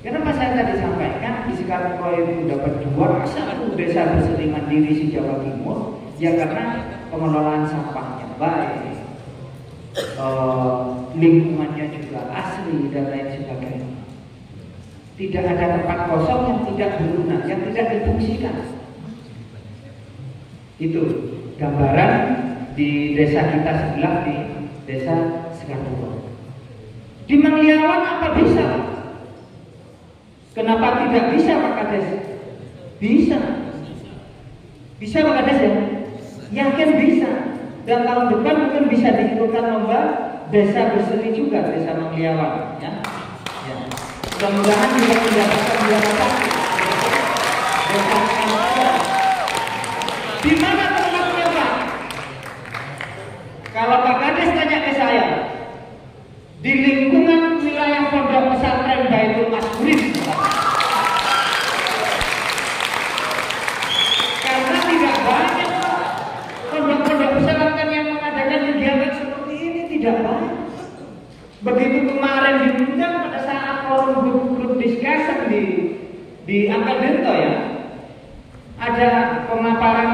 Speaker 3: Kenapa saya tadi sampaikan di Sekarpuro itu dapat 1 desa berseri mandiri di Jawa Timur? Ya karena pengelolaan sampahnya baik, lingkungannya juga asli dan lain sebagainya. Tidak ada tempat kosong yang tidak berguna, yang tidak difungsikan. Itu gambaran di desa kita sebelah, di desa Sekarpuro. Di Mangliawan apa bisa? Kenapa tidak bisa Pak Kades? Bisa. Bisa Pak Kades ya? Yakin bisa. Dan tahun depan mungkin bisa diikutkan lomba desa berseri juga, desa Mangliawan ya. Ya. Mudah-mudahan juga mendapatkan juara satu. Di mana tempatnya Pak? Kalau Pak Kades tanya ke saya, di lingkungan wilayah Pondok Pesantren Baitul Masmurin. Karena tidak banyak pondok-pondok pesantren yang mengadakan kegiatan seperti ini, tidak banyak. Begitu kemarin diundang pada saat forum grup discussion di Angkadento ya, ada pemaparan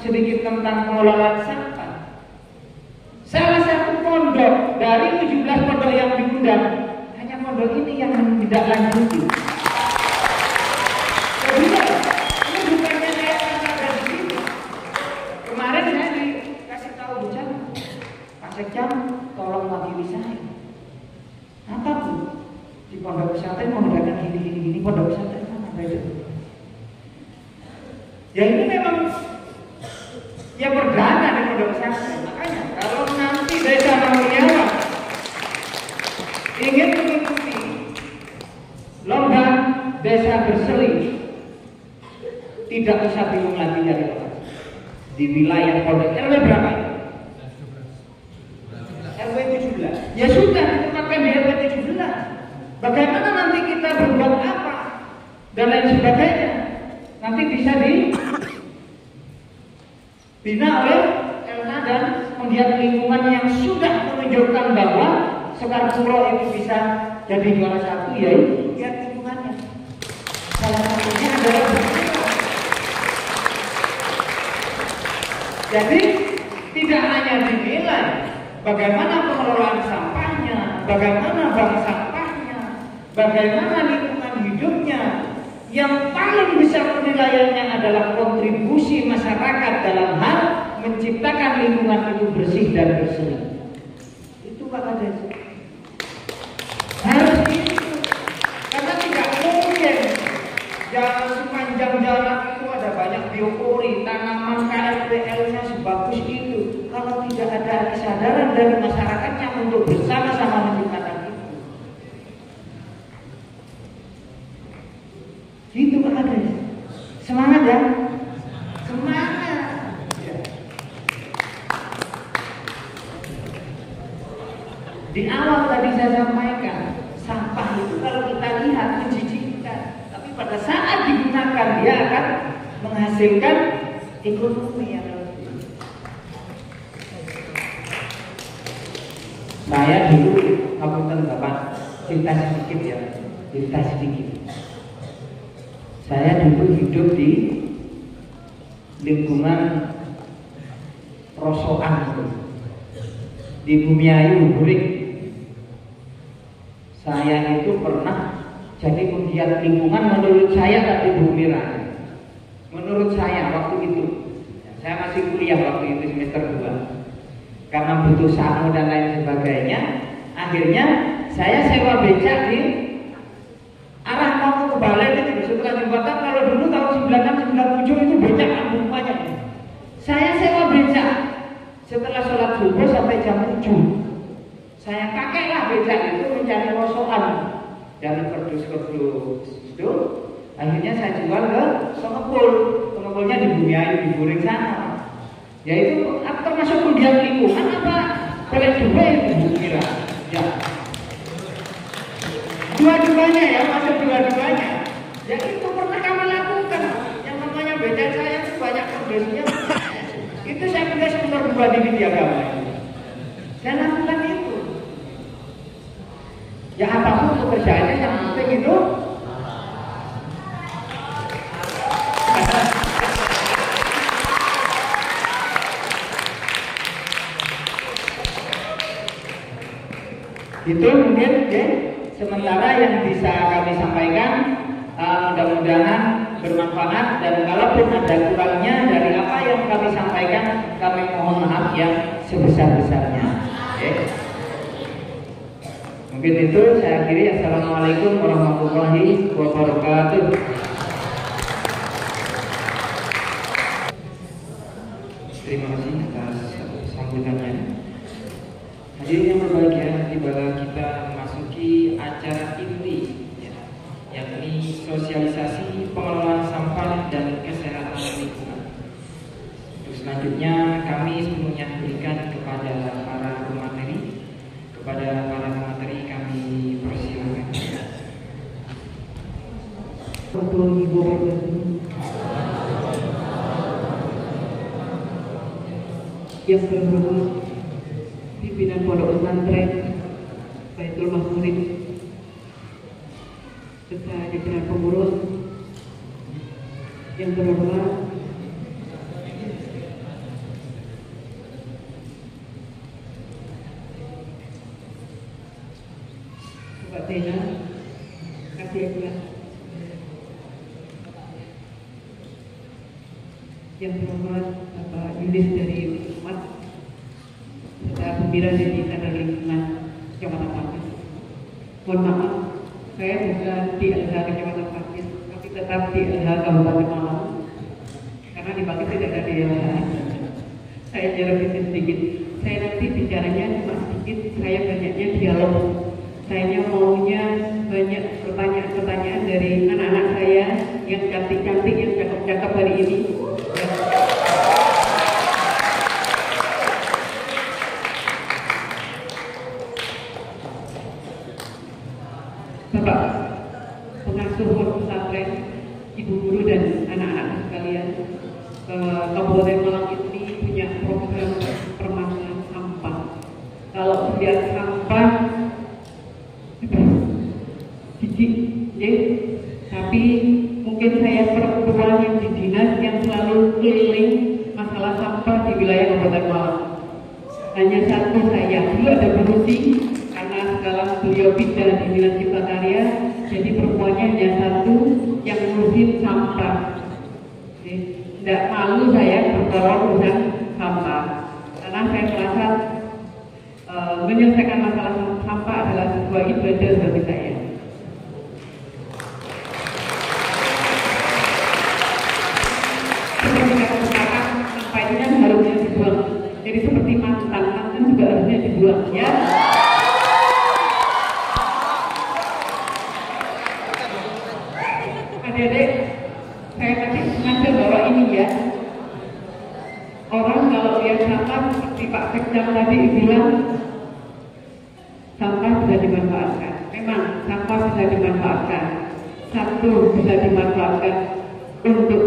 Speaker 3: sedikit tentang pengelolaan sampah. Salah satu pondok dari 17 pondok yang diundang, hanya pondok ini yang tidak lanjuti. Kedua, ini bukannya saya ada di sini. Kemarin saya dikasih tahu hujan, Pak Sekjam tolong wakili saya. Apa Bu? Di pondok pesantren mengadakan gini, pondok pesantren mana ada itu? Ya ini memang ya perdana di pondok pesantren. Makanya kalau nanti desa Mangliawan ingin mengikuti lomba desa berseri, tidak usah bingung lagi dari lokasi. Di wilayah pondok RW berapa? RW 17. Ya sudah, ditempatkan di RW 17. Bagaimana nanti kita berbuat apa dan lain sebagainya, nanti bisa dibina oleh Elna dan penggiat lingkungan yang sudah menunjukkan bahwa Sekar Puro itu bisa jadi juara satu, yaitu penggiat lingkungannya. Salah satunya adalah jadi tidak hanya dinilai bagaimana pengelolaan sampahnya, bagaimana bank sampahnya, bagaimana lingkungan hidupnya. Yang paling besar penilaiannya adalah kontribusi masyarakat dalam hal menciptakan lingkungan itu bersih dan berseri. Itu Pak Kades. Harus itu. Karena tidak mungkin jalan sepanjang jalan itu ada banyak biopori, tanaman KLPL-nya sebagus itu. Kalau tidak ada kesadaran dari masyarakatnya untuk bersama-sama menciptakan itu. Gitu Pak Kades. Semangat ya. Semangat. Ya. Di awal tadi saya sampaikan, sampah itu kalau kita lihat menjijikkan, tapi pada saat digunakan dia akan menghasilkan ekonomi yang lebih. Saya dulu, ngapunten Bapak, cerita sedikit ya, cerita sedikit. Saya dulu hidup di lingkungan Rosokan di Bumiayu, Burik. Saya itu pernah jadi penggiat lingkungan menurut saya tapi Bumira. Menurut saya waktu itu, saya masih kuliah waktu itu semester 2. Karena butuh samu dan lain sebagainya, akhirnya saya sewa becak di arah mau ke Balai itu setelah jembatan. Kalau dulu tahun 96-97 itu becak ampun banyak. Saya sewa becak setelah sholat subuh sampai jam 7. Saya pakailah becak itu mencari rosokan dari kerdus-kerdus itu. Akhirnya saya jual ke pengepul. Pengepulnya di Bumiayu, di Buring sana. Yaitu termasuk penggiat lingkungan apa? Boleh juga itu kira. Ya. Dua-duanya ya, masuk dua-duanya. Ya itu pernah kami lakukan. Yang namanya becak saya itu banyak kerdusnya. Itu saya punya semester 2 di Widya Agama. Saya lakukan itu. Ya apapun pekerjaannya yang penting itu itu mungkin ya, sementara yang bisa kami sampaikan. Mudah-mudahan bermanfaat, dan kalaupun ada kurangnya dari apa yang kami sampaikan, kami mohon maaf yang sebesar-besarnya. Okay. Mungkin itu saya akhiri. Assalamualaikum warahmatullahi wabarakatuh.
Speaker 2: Terima kasih atas sambutannya. Hadirin yang berbahagia, tibalah kita memasuki acara inti, yakni sosialisasi pengelolaan sampah dan kesehatan lingkungan. Terus selanjutnya kami sepenuhnya berikan kepada para pemateri. Kepada para pemateri kami persilakan.
Speaker 4: Yang terhormat pimpinan Pondok Pesantren Baitul Mahmurid serta jajaran pengurus, yang terhormat Bapak Tena, kasih ya, yang terhormat Bapak Yunis dari Umat serta pembina dari Sadar Lingkungan Kecamatan Pakis. Mohon maaf, saya bukan di LH Kecamatan Pakis, tapi tetap di LH Kabupaten Malang, karena di Pakis tidak ada di LH. Saya jawab sedikit. Saya nanti bicaranya cuma sedikit, saya banyaknya dialog. Saya maunya banyak pertanyaan-pertanyaan dari anak-anak saya yang cantik-cantik, yang cakep-cakep hari ini. Bapak pengasuh pondok pesantren, ibu guru dan anak-anak sekalian, Kabupaten Malang ini punya program permasalahan sampah. Kalau lihat sampah jijik, ya. Tapi mungkin saya perempuan yang di dinas yang selalu keliling masalah sampah di wilayah Kabupaten Malang. Hanya satu saya, dulu ada berusi karena sekarang beliau pindah di Dinas Cipta Karya, jadi perempuannya hanya satu yang ngurusin sampah. Tidak malu saya bertolak urusan sampah, karena saya merasa menyelesaikan masalah sampah adalah sebuah ibadah bagi saya. Seperti kata sekarang, sampah ini kan harusnya dibuang. Jadi seperti mantan juga harusnya dibuang, ya. Adik-adik, saya tadi sengaja bawa ini ya. Orang kalau lihat sampah seperti Pak Sekdam tadi bilang, sampah bisa dimanfaatkan. Memang sampah bisa dimanfaatkan. Satu bisa dimanfaatkan untuk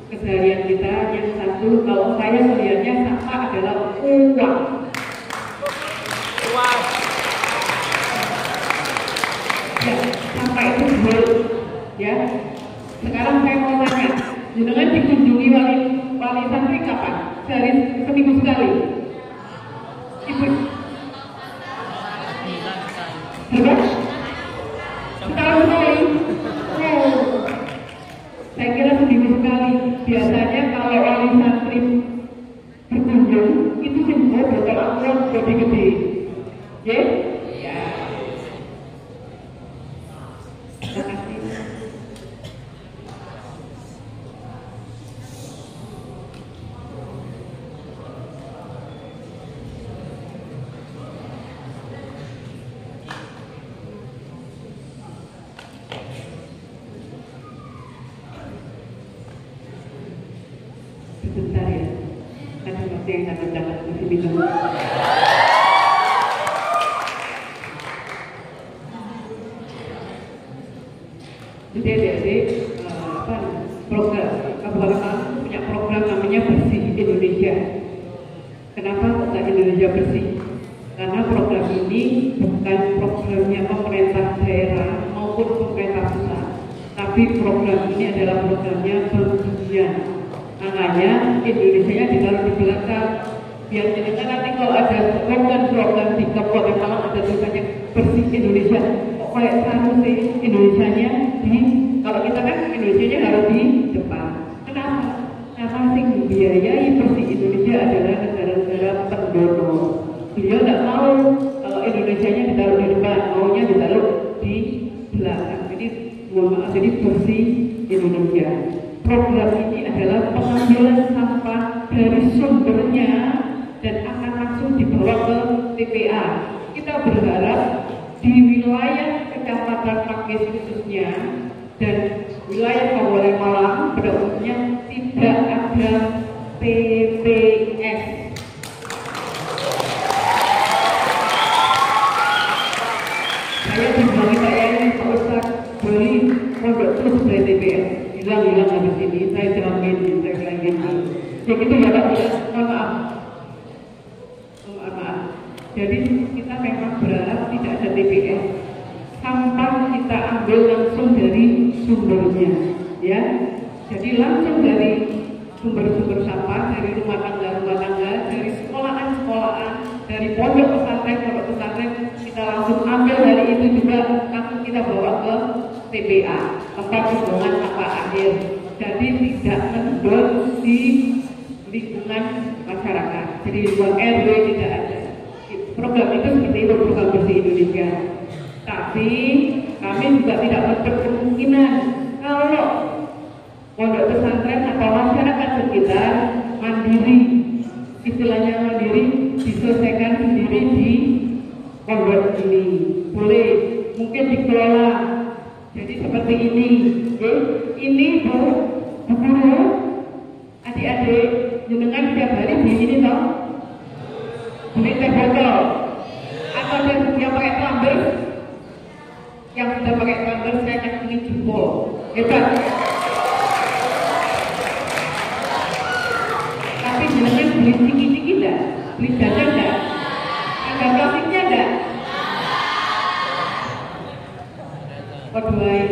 Speaker 4: keseharian kita. Yang satu, kalau saya melihatnya sampah adalah uang. Ya, sampah itu buruk. Ya, sekarang saya mau tanya, jenengan dikunjungi wali santri kapan? Sehari seminggu sekali. Ibu, berapa? Setahun sekali. Oh, saya kira seminggu sekali. Biasanya kalau wali santri berkunjung itu semua botol aqua gede-gede. Ya? Ya. Terima kasih. Sebentar ya, ada waktu yang sangat masih minum. Jadi adik-adik, program Kabupaten Malang punya program namanya Bersih Indonesia. Kenapa kota Indonesia bersih? Karena program ini bukan programnya pemerintah daerah maupun pemerintah pusat, tapi program ini adalah programnya dunia. Makanya Indonesia ditaruh di belakang. Biar jadi nanti kalau ada slogan di Kabupaten Malang ada tulisannya Bersih Indonesia. Kok kayak harus sih Indonesianya di, kalau kita kan Indonesianya harus di depan. Kenapa? Karena yang membiayai Bersih Indonesia adalah negara-negara pendonor. Beliau tidak mau kalau Indonesianya ditaruh di depan, belakang. Jadi mohon maaf, jadi bersih Indonesia. Program ini adalah pengambilan sampah dari sumbernya dan akan langsung dibawa ke TPA. Kita berharap di wilayah Kecamatan Pakis khususnya dan wilayah Kabupaten Malang pada umumnya tidak ada TPS. Saya dibilang saya ini Pak Ustaz beli produk terus dari TPS, hilang habis ini, saya jamin, saya bilang gitu. Ya gitu ya Pak, mohon maaf. Jadi kita memang berharap tidak ada TPS. Sampah kita ambil langsung dari sumbernya, ya. Jadi langsung dari sumber-sumber sampah, dari rumah tangga, dari sekolahan, dari pondok pesantren, kita langsung ambil dari itu juga, langsung kita bawa ke TPA, tempat pembuangan sampah akhir. Jadi tidak mendot di lingkungan masyarakat. Jadi lingkungan RW tidak ada. Program itu seperti itu, program bersih Indonesia. Tapi kami juga tidak menutup kemungkinan kalau pondok pesantren atau masyarakat sekitar mandiri, istilahnya mandiri, diselesaikan sendiri di pondok ini. Boleh, mungkin dikelola. Jadi seperti ini, ya. Ini Bu guru, adik-adik, jenengan setiap hari di ini toh, beli teh botol, atau yang pakai tumbler, yang sudah pakai tumbler saya kasih jempol, hebat. Tapi jenengan beli ciki-ciki enggak? Beli jajan enggak? Ada plastiknya enggak? Waduh baik.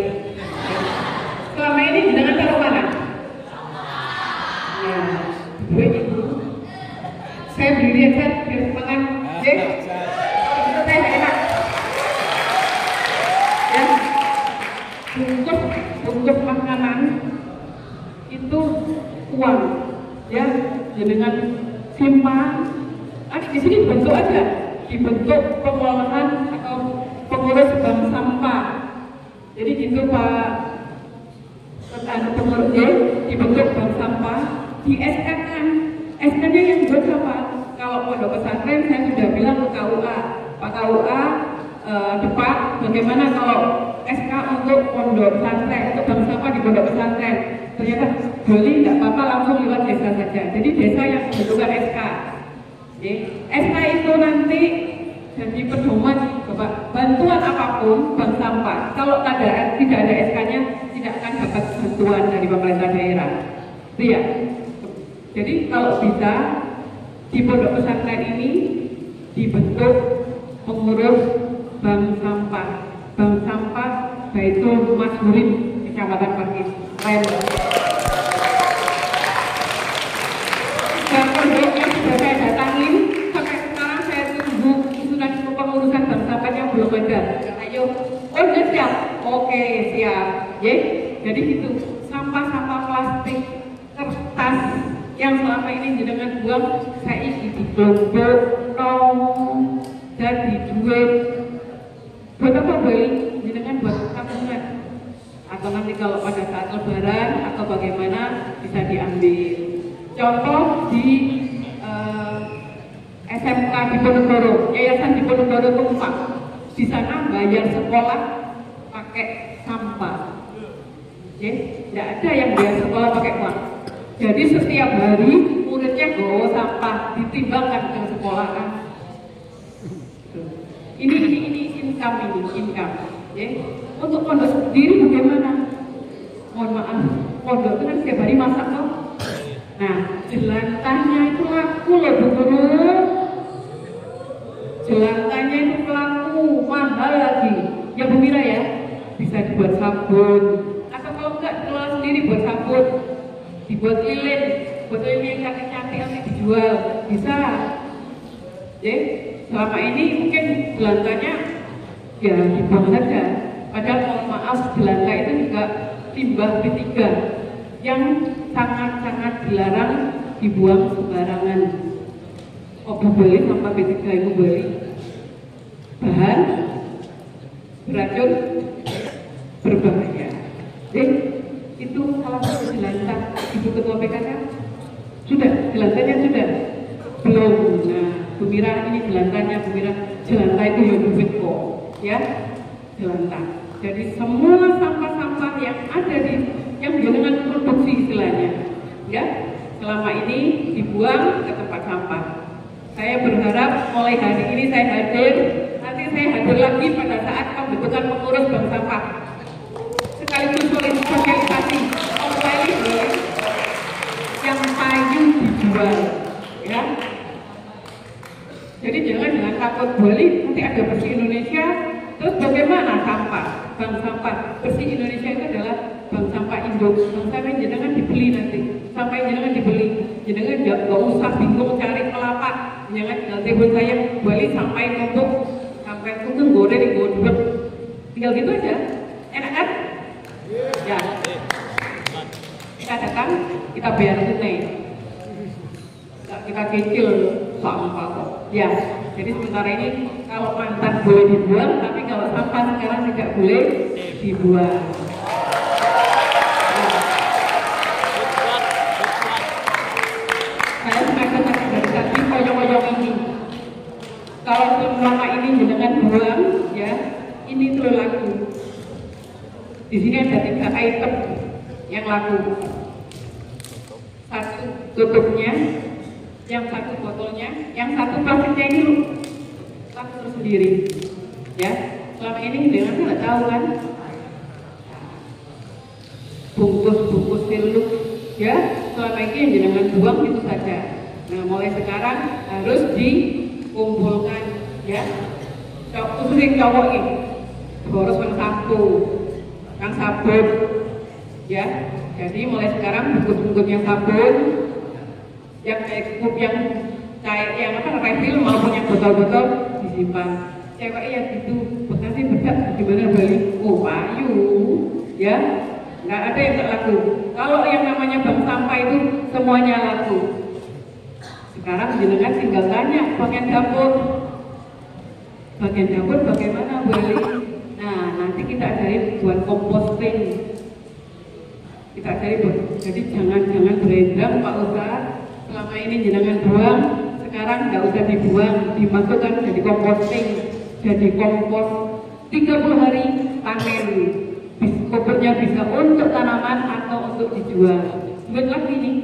Speaker 4: Selama ini jenengan taruh mana? Nah, duit itu saya beli headset biar semangat, ya. Itu saya enak. Ya, bungkus makanan itu uang, ya. Dengan simpan, di sini dibentuk aja, dibentuk pengolahan atau pengurus bank sampah. Jadi gitu Pak, pengurus dibentuk bank sampah, di SK-kan. SK-nya yang buat apa? Kalau pondok pesantren saya sudah bilang ke KUA, Pak KUA depan bagaimana kalau SK untuk pondok pesantren, untuk bank sampah di pondok pesantren. Ternyata boleh, tidak apa-apa, langsung lewat desa saja. Jadi desa yang membutuhkan SK. SK itu nanti jadi pedoman Bapak, bantuan apapun bank sampah. Kalau tidak ada SK-nya, tidak akan dapat bantuan dari pemerintah daerah. Itu ya. Jadi kalau bisa di pondok pesantren ini dibentuk pengurus bank sampah Baitul Mashurin Kecamatan Pakis. Dan pondoknya sudah saya datangin, sampai sekarang saya tunggu usulan kepengurusan bank sampahnya belum ada. Ayo, oh sudah siap? Oke siap. Jadi itu sampah-sampah plastik, kertas yang selama ini jenengan buang, saya isi di kelompok jadi duit. Buat apa beli? Jenengan buat tabungan, atau nanti kalau pada saat lebaran atau bagaimana bisa diambil. Contoh di SMK Diponegoro, Yayasan Diponegoro Tumpak, di sana bayar sekolah pakai sampah. Tidak ada yang bayar sekolah pakai uang. Jadi setiap hari muridnya bawa sampah, ditimbangkan ke sekolah kan. Ini income. Ya. Untuk pondok sendiri bagaimana? Mohon maaf, pondok itu kan setiap hari masak toh. Nah, jelantahnya itu laku loh Bu Guru. Jelantahnya itu laku, mahal lagi. Ya Bu Mira ya, bisa dibuat sabun. Atau kalau enggak dikelola sendiri buat sabun, dibuat lilin, buat lilin yang cantik-cantik nanti dijual, bisa. Selama ini mungkin jelantahnya ya dibuang saja. Padahal mohon maaf, jelantah itu juga limbah B3 yang sangat-sangat dilarang dibuang sembarangan. Boleh sampah B3 itu boleh. Bahan beracun berbahaya. Itu salah satu jelantah Ibu Ketua PKK. Sudah, jelantahnya sudah belum. Nah, Bu Mira ini jelantahnya, Bu Mira jelantah itu ya duit kok, ya jelantah. Jadi semua sampah-sampah yang ada yang dengan produksi istilahnya, ya selama ini dibuang ke tempat sampah. Saya berharap mulai hari ini saya hadir, nanti saya hadir lagi pada saat pembentukan pengurus bank sampah. Sekaligus sosialisasi kembali yang payu dijual, ya. Jadi jangan dengan takut Bali nanti ada Bersih Indonesia. Terus bagaimana sampah? Bank sampah Bersih Indonesia itu adalah bank sampah induk. Bank sampah jangan dibeli nanti. Sampai jangan dibeli. Jangan nggak usah bingung cari kelapa. Jangan tinggal telepon saya Bali sampai numpuk, sampai tunggu goreng godok. Tinggal gitu aja. Enak kan? Ya. Kita datang, kita bayar tunai. Kita kecil sampah kok. Ya. Jadi sementara ini kalau mantan boleh dibuang, tapi kalau sampah sekarang tidak boleh dibuang. Saya sengaja dari tadi koyong-koyong ini. Kalau selama ini jenengan buang, ya ini tuh laku. Di sini ada 3 item yang laku. Satu tutupnya, yang satu botolnya, yang satu plastiknya ini laku tersendiri. Ya, selama ini dengan nggak tahu kan, bungkus-bungkus sirup, ya selama ini yang jangan buang itu saja. Nah, mulai sekarang harus dikumpulkan, ya. Khusus yang cowok ini, harus mensapu, kan sabun, ya. Jadi mulai sekarang bungkus-bungkus yang sabun, yang kayak cukup yang cair, yang apa refill maupun yang botol-botol disimpan. Cewek ya gitu, bekasnya bedak gimana Bali? Oh payu, ya nggak ada yang tak laku. Kalau yang namanya bank sampah itu semuanya laku. Sekarang jenengan tinggal tanya bagian dapur bagaimana Bali? Nah nanti kita ajarin buat composting. Kita ajarin, jadi jangan berendam Pak Ustaz. Selama ini jenengan buang, sekarang nggak usah dibuang, dimasukkan jadi composting, jadi kompos. 30 hari panen, kopernya bisa untuk tanaman atau untuk dijual. Buat lagi nih,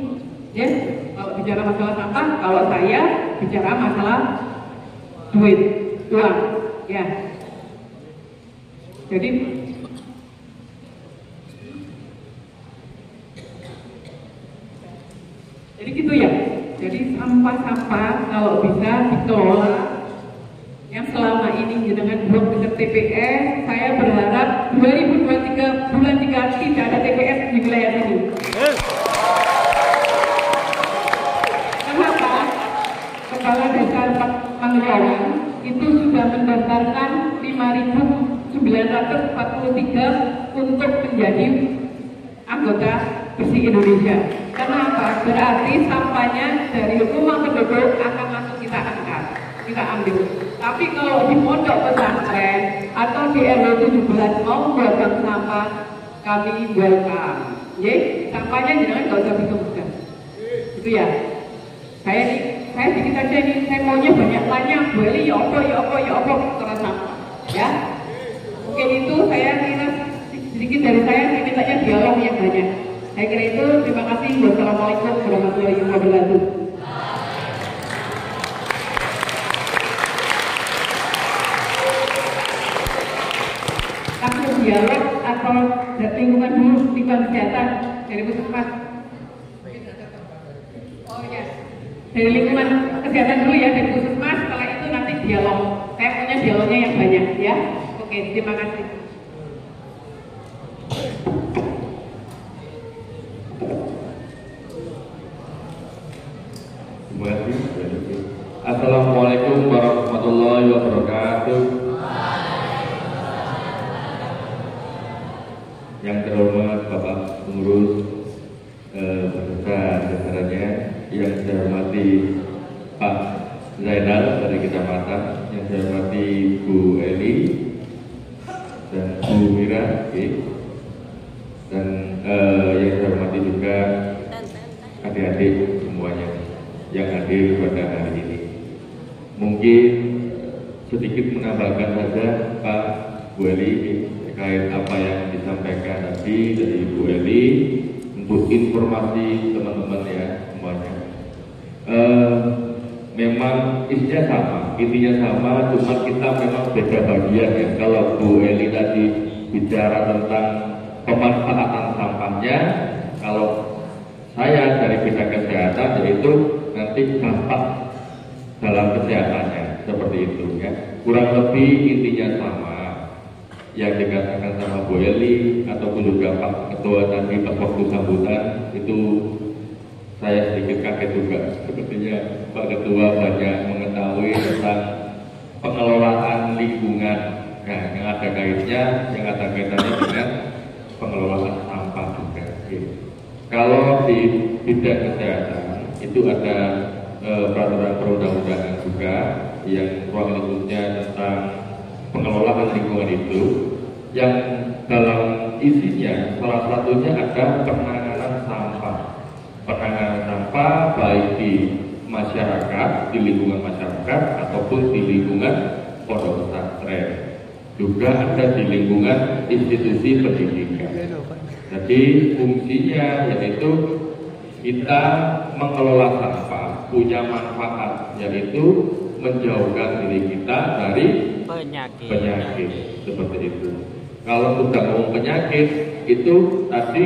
Speaker 4: ya. Kalau bicara masalah sampah, kalau saya bicara masalah duit, uang, ya. Jadi gitu ya. Jadi sampah-sampah kalau bisa dikelola. Yang selama ini dengan buang ke TPS, saya berharap 2023 bulan 3 tidak ada TPS di wilayah ini. Kenapa? Kepala Desa Mangliawan itu sudah mendaftarkan 5.943 untuk menjadi anggota Bersih Indonesia. Kenapa? Berarti sampahnya dari rumah penduduk akan langsung kita angkat, kita ambil. Tapi kalau di pondok pesantren atau di RW 17 mau buat bank sampah, kami welcome. Sampahnya jangan nggak usah bingung-bingung. Itu ya. Saya sedikit aja nih. Saya maunya banyak tanya. Bali ya apa terus sampah. Ya. Mungkin itu saya kira sedikit dari saya mintanya dialog yang banyak. Saya kira itu, terima kasih. Wassalamualaikum warahmatullahi wabarakatuh. Langsung dialog atau lingkungan dulu, lingkungan kesehatan dari puskesmas. Oh ya, dari lingkungan kesehatan dulu ya, dari puskesmas. Setelah itu nanti dialog. Saya punya dialognya yang banyak ya. Oke, terima kasih.
Speaker 5: Assalamualaikum warahmatullahi wabarakatuh. Yang terhormat Bapak Pengurus beserta jajarannya, yang saya hormati Pak Zainal dari Kecamatan, yang saya hormati Bu Eli dan Bu Mira, Dan yang saya hormati juga adik-adik semuanya yang hadir pada hari ini. Mungkin sedikit menambahkan saja Pak Bu Eli terkait apa yang disampaikan tadi dari Bu Eli untuk informasi teman-teman ya semuanya. Memang isinya sama, intinya sama, cuma kita memang beda bagian ya. Kalau Bu Eli tadi bicara tentang pemanfaatan sampahnya, kalau saya dari bidang kesehatan yaitu nanti dampak dalam kesehatannya seperti itu ya. Kurang lebih intinya sama yang dikatakan sama Bu Eli ataupun juga Pak Ketua tadi pas waktu sambutan itu saya sedikit kaget juga. Sepertinya Pak Ketua banyak mengetahui tentang pengelolaan lingkungan. Nah, yang ada kaitannya dengan pengelolaan sampah juga. Kalau di bidang kesehatan itu ada peraturan perundang-undangan juga yang ruang lingkupnya tentang pengelolaan lingkungan itu, yang dalam isinya salah satunya ada penanganan sampah baik di masyarakat, di lingkungan masyarakat ataupun di lingkungan pondok pesantren, juga ada di lingkungan institusi pendidikan. Jadi fungsinya yaitu kita mengelola sampah punya manfaat, yaitu menjauhkan diri kita dari penyakit seperti itu. Kalau sudah ngomong penyakit itu tadi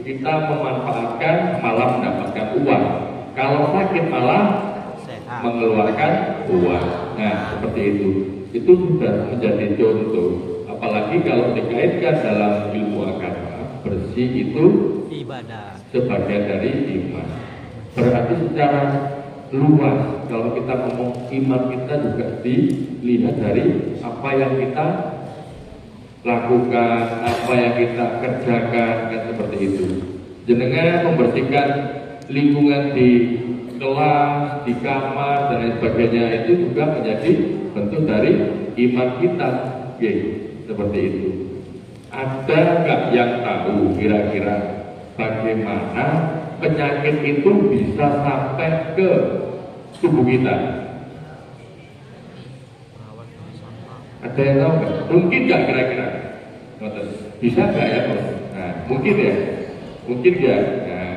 Speaker 5: kita memanfaatkan malah mendapatkan uang. Kalau sakit malah mengeluarkan uang. Nah seperti itu. Itu sudah menjadi contoh. Apalagi kalau dikaitkan dalam ilmu agama, bersih itu ibadah, sebagian dari iman. Berarti secara luas kalau kita ngomong iman kita juga dilihat dari apa yang kita lakukan, apa yang kita kerjakan, kan seperti itu. Jenengan membersihkan lingkungan di kelas, di kamar dan lain sebagainya itu juga menjadi bentuk dari iman kita, seperti itu. Ada nggak yang tahu kira-kira bagaimana penyakit itu bisa sampai ke tubuh kita? Ada yang tahu nggak? Mungkin nggak kira-kira? Bisa nggak ya? Nah, mungkin ya, mungkin ya. Nah,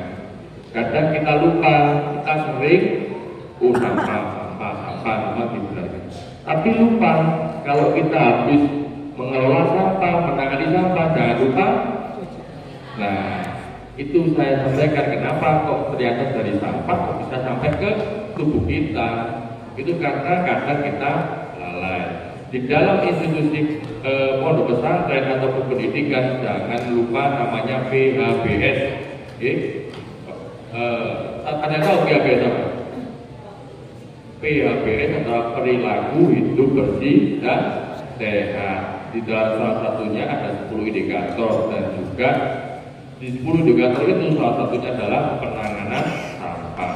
Speaker 5: kadang kita lupa, kita sering sampah dibenarkan. Tapi lupa kalau kita habis mengelola sampah, menangani sampah, jangan lupa. Nah, itu saya sampaikan kenapa kok ternyata dari sampah kok bisa sampai ke tubuh kita. Itu karena kadang kita lalai. Di dalam institusi pondok pesantren ataupun pendidikan jangan lupa namanya PHBS. Ada tahu PHBS apa? PHBS adalah perilaku hidup bersih dan sehat. Di dalam salah satunya ada 10 indikator dan juga di 10 indikator itu salah satunya adalah penanganan sampah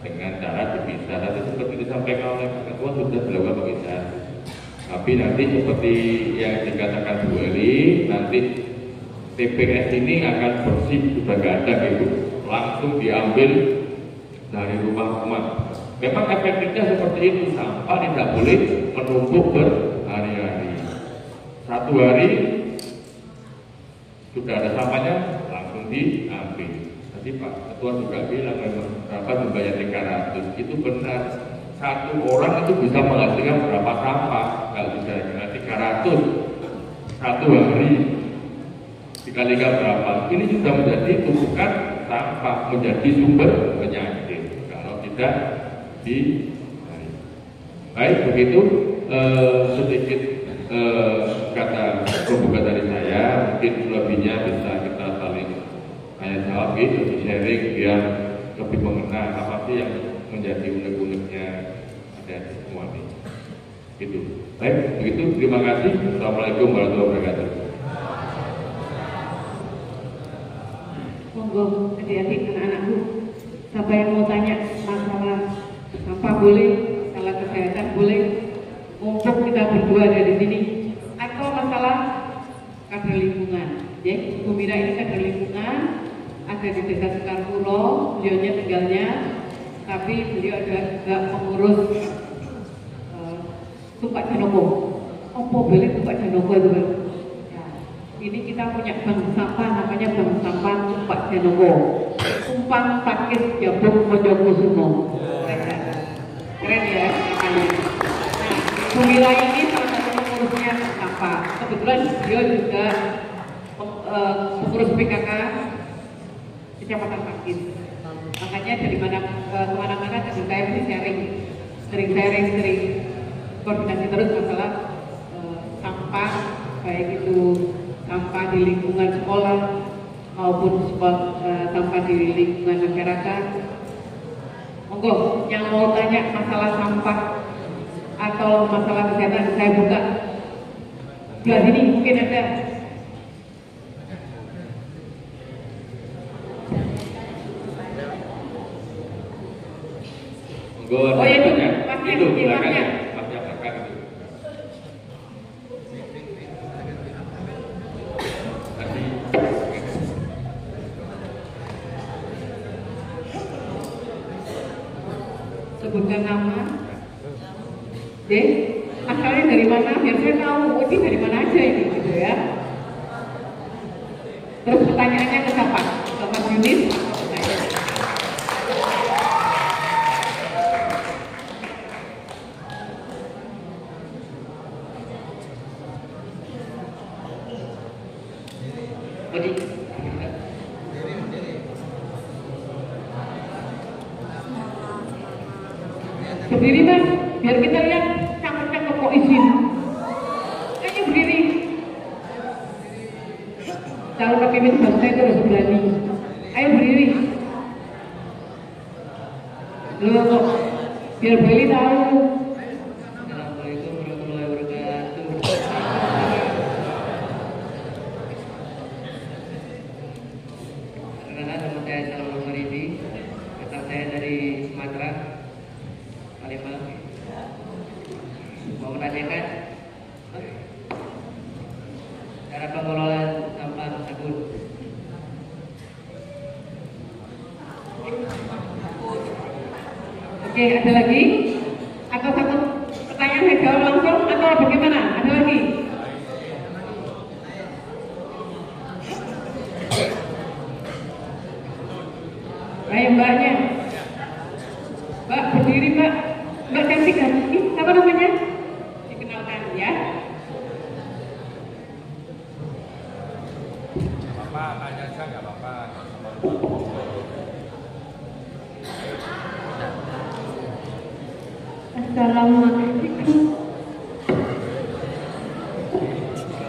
Speaker 5: dengan cara dipisah. Nanti seperti disampaikan oleh Pak Ketua sudah dilakukan pemisahan. Tapi nanti seperti yang dikatakan Bu Eli, nanti TPS ini akan bersih, sudah gak ada gitu, langsung diambil dari rumah-rumah. Memang efektifnya seperti itu, sampah tidak boleh menumpuk berhari-hari. Satu hari sudah ada sampahnya, langsung diambil. Tadi Pak Ketua juga bilang memang berapa membayar 300, itu benar. Satu orang itu bisa menghasilkan berapa sampah? Kalau bisa dengan 300 satu hari dikalikan berapa? Ini sudah menjadi tumpukan sampah, menjadi sumber penyakit kalau tidak di. Baik, begitu sedikit kata pembuka dari saya. Mungkin lebihnya bisa kita saling tanya jawab gitu, sharing biar lebih mengenal apa sih yang menjadi unek-uneknya ada di semua ini. Gitu. Baik, begitu. Terima kasih. Assalamualaikum warahmatullahi wabarakatuh.
Speaker 4: Monggo, adik-adik, anak-anakku, siapa yang mau tanya masalah sampah boleh, masalah kesehatan boleh. Mumpung kita berdua dari sini. Atau masalah kader lingkungan. Ya, Bu Mira ini kader lingkungan, ada di Desa Sekarpulo, beliaunya tinggalnya, tapi beliau juga pengurus Tumpak Janoko. Opo boleh Tumpak Janoko itu? Ya, ini kita punya bank sampah namanya Bank Sampah Tumpak Janoko. Tumpang Pakis Jabung Mojokusumo. Keren ya namanya. Nah, Bu Mira ini salah satu pengurusnya sampah. Kebetulan beliau juga pengurus PKK Kecamatan Pakis. Makanya dari kemana-mana dengan saya sering koordinasi terus masalah sampah, baik itu sampah di lingkungan sekolah maupun sampah di lingkungan masyarakat. Monggo, yang mau tanya masalah sampah atau masalah kesehatan, saya buka sebelah sini mungkin ada.
Speaker 5: Oh
Speaker 4: ya itu,
Speaker 5: masnya, itu belakangnya, masnya belakang itu. Tadi.
Speaker 4: Sebutkan nama. Deh, asalnya dari mana? Biar saya tahu, ini dari mana aja ini, gitu ya. Terus pertanyaannya ke siapa? Ke Mas Yunis? Berdiri Mas, biar kita lihat cakep-cakep kok izin. Ayo berdiri. Kalau pakai minibus saya itu harus berani. Ayo berdiri. Loh kok, biar Beli tahu.
Speaker 2: Assalamualaikum warahmatullahi wabarakatuh. Perkenalkan, nama saya Salman Faridi. Asal saya dari Sumatera, Palembang. Mau menanyakan cara pengelolaan sampah tersebut.
Speaker 4: Oke, ada lagi? Atau satu pertanyaan saya jawab langsung atau bagaimana? Ada lagi? Ayo mbaknya. Mbak berdiri mbak. Mbak cantik kan? Ini apa namanya? Dikenalkan ya.
Speaker 5: Apa tanya aja nggak apa-apa.
Speaker 6: Assalamualaikum.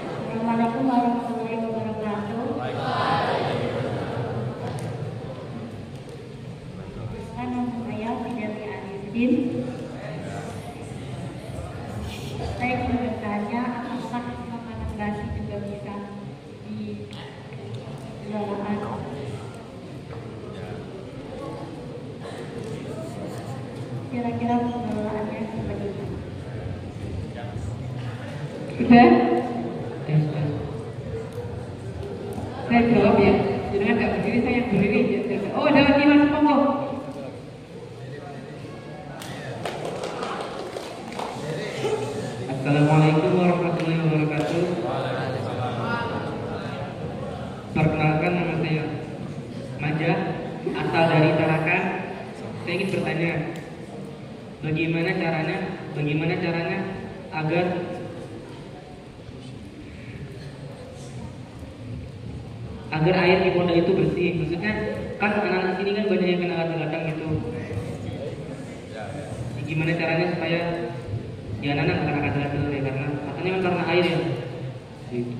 Speaker 6: Assalamualaikum warahmatullahi wabarakatuh. Nama saya Fidelia Alizin. Saya ingin bertanya, apakah makanan basi juga bisa dijualan? Kira-kira pengelolaannya seperti itu.
Speaker 4: Sudah? Saya jawab ya. Jangan nggak berdiri, saya yang berdiri. Oh ada lagi Mas, monggo.
Speaker 2: Assalamualaikum warahmatullahi wabarakatuh. Perkenalkan, nama saya Maja, asal dari Tarakan. Saya ingin bertanya, bagaimana caranya agar air di pondok itu bersih? Maksudnya kan anak-anak sini kan banyak yang kena kadang gitu. Gimana caranya supaya ya anak-anak kena kadang ya, karena katanya kan karena air ya. Gitu.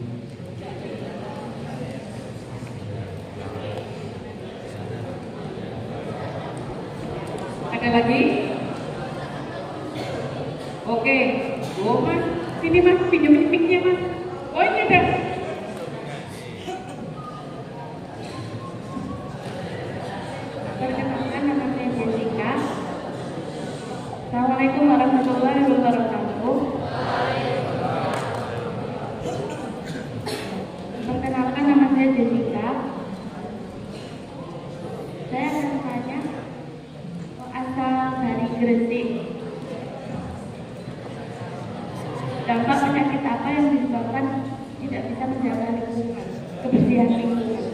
Speaker 4: Ada lagi? Oke. Oh Mas, sini Mas, pinjam mic-nya Mas. Oh ini ada.
Speaker 6: Perkenalkan, nama saya Jessica. Assalamualaikum warahmatullahi wabarakatuh. Jessica. Saya akan tanya asal dari Gresik. Dampak penyakit apa yang disebabkan tidak bisa menjaga lingkungan, kebersihan lingkungan?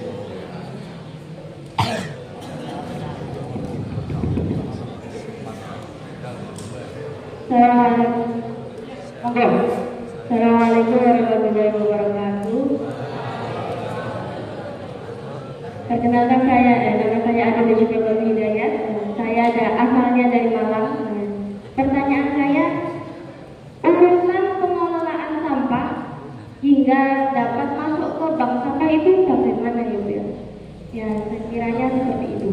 Speaker 6: Assalamualaikum warahmatullahi wabarakatuh. Perkenalkan nama saya Ade Jessica Hidayat. Saya asalnya dari Malang. Pertanyaan saya, urusan pengelolaan sampah hingga dapat masuk ke bank sampah itu bagaimana ya Bu? Ya, sekiranya seperti itu.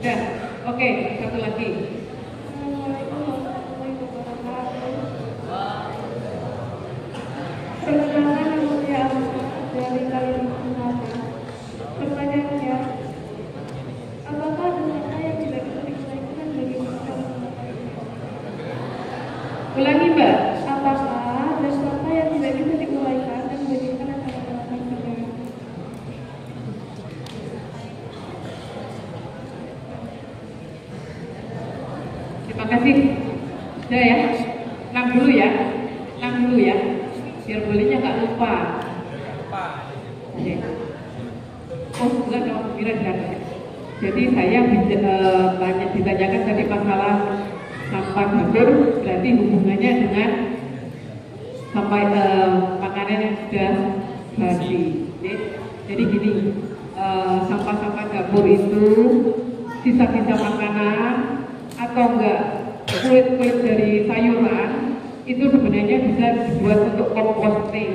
Speaker 4: Sudah, oke, satu lagi.
Speaker 6: Assalamualaikum warahmatullahi wabarakatuh. Perkenalkan nama saya Amanda dari Kalimantan Selatan. Pertanyaannya, apakah ada sampah yang tidak bisa dikeluarkan dari masyarakat?
Speaker 4: Ulangi Mbak.
Speaker 6: Apakah ada sampah yang tidak bisa dikeluarkan dan bagaimana cara melakukannya?
Speaker 4: Terima kasih. Sudah ya, 6 dulu ya, 6 dulu ya, biar bolehnya nggak lupa. Oke. Oh, bukan kalau kira ya. Jadi saya banyak ditanyakan tadi masalah sampah dapur, berarti hubungannya dengan sampai makanan yang sudah basi. Jadi gini, sampah-sampah dapur itu sisa-sisa makanan atau enggak kulit-kulit dari sayuran itu sebenarnya bisa dibuat untuk composting.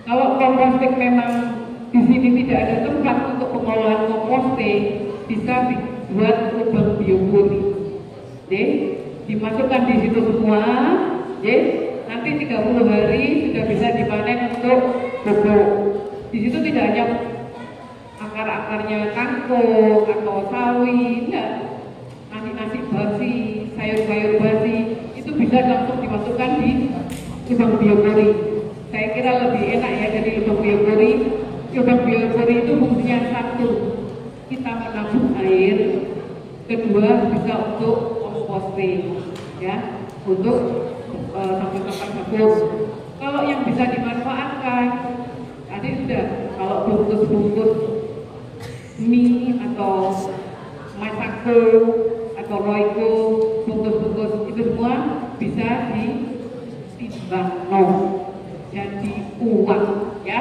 Speaker 4: Kalau composting memang di sini tidak ada tempat untuk pengolahan composting, bisa dibuat lubang biopori. Dimasukkan di situ semua, nanti 30 hari sudah bisa dipanen untuk pupuk. Di situ tidak hanya akar-akarnya kangkung atau sawi, enggak. Nasi basi, sayur-sayur basi itu bisa langsung dimasukkan di lubang biopori. Saya kira lebih enak ya dari lubang biopori. Lubang biopori itu fungsinya satu, kita menampung air, kedua bisa untuk composting, ya, untuk sampah-sampah dapur. Kalau yang bisa dimanfaatkan, tadi sudah, kalau bungkus-bungkus mie atau masako atau royco, bungkus-bungkus itu semua bisa ditimbang jadi uang, ya.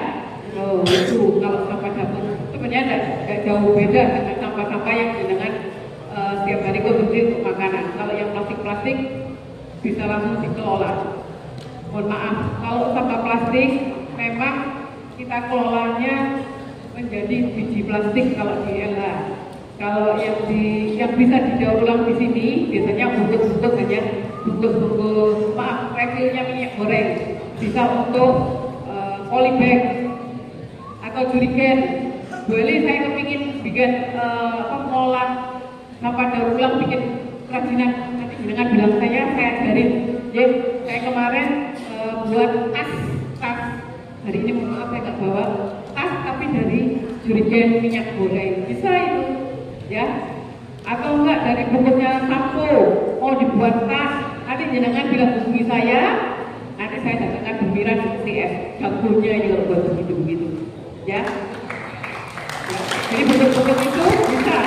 Speaker 4: Itu kalau sampah dapur sebenarnya tidak jauh beda dengan sampah-sampah yang dengan setiap hari konsumsi untuk makanan. Kalau yang plastik-plastik bisa langsung dikelola. Mohon maaf, kalau sampah plastik memang kita kelolanya menjadi biji plastik kalau di LH. Kalau yang bisa didaur ulang di sini biasanya bungkus-bungkus hanya bungkus-bungkus, maaf, refillnya minyak goreng, bisa untuk polybag atau jerigen. Boleh saya kepingin bikin pengelola sampah daur ulang, bikin kerajinan, nanti dengan bilang saya ajarin. Saya kemarin buat tas hari ini mohon maaf saya nggak bawa tas, tapi dari jerigen minyak goreng, bisa itu, ya. Atau enggak dari bungkusnya sampo mau dibuat tas, nanti jenengan bilang hubungi saya, nanti saya datangkan gembira seperti es jagonya ini kalau buat begitu-begitu, ya. Jadi bungkus-bungkus itu bisa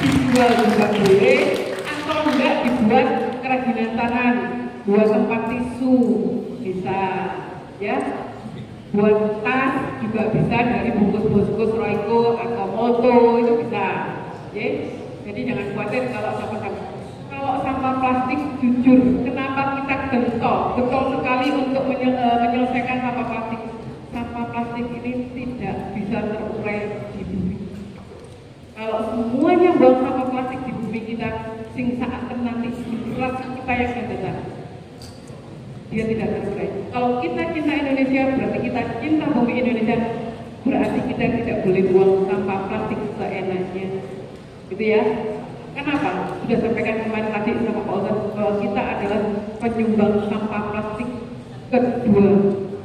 Speaker 4: dijual juga boleh, atau enggak dibuat kerajinan tangan, buat tempat tisu bisa, ya. Buat tas juga bisa dari bungkus-bungkus royco atau moto itu bisa, ya. Jadi jangan khawatir kalau sampah plastik, jujur kenapa kita getol sekali untuk menyelesaikan sampah plastik. Sampah plastik ini tidak bisa terurai di bumi. Kalau semuanya buang sampah plastik di bumi kita, sing saat nanti berat kita yang akan dia tidak terurai. Kalau kita cinta Indonesia, berarti kita cinta bumi Indonesia, berarti kita tidak boleh buang sampah plastik seenaknya, gitu ya. Kenapa? Sudah sampaikan kemarin tadi sama Pak Ustadz bahwa kita adalah penyumbang sampah plastik kedua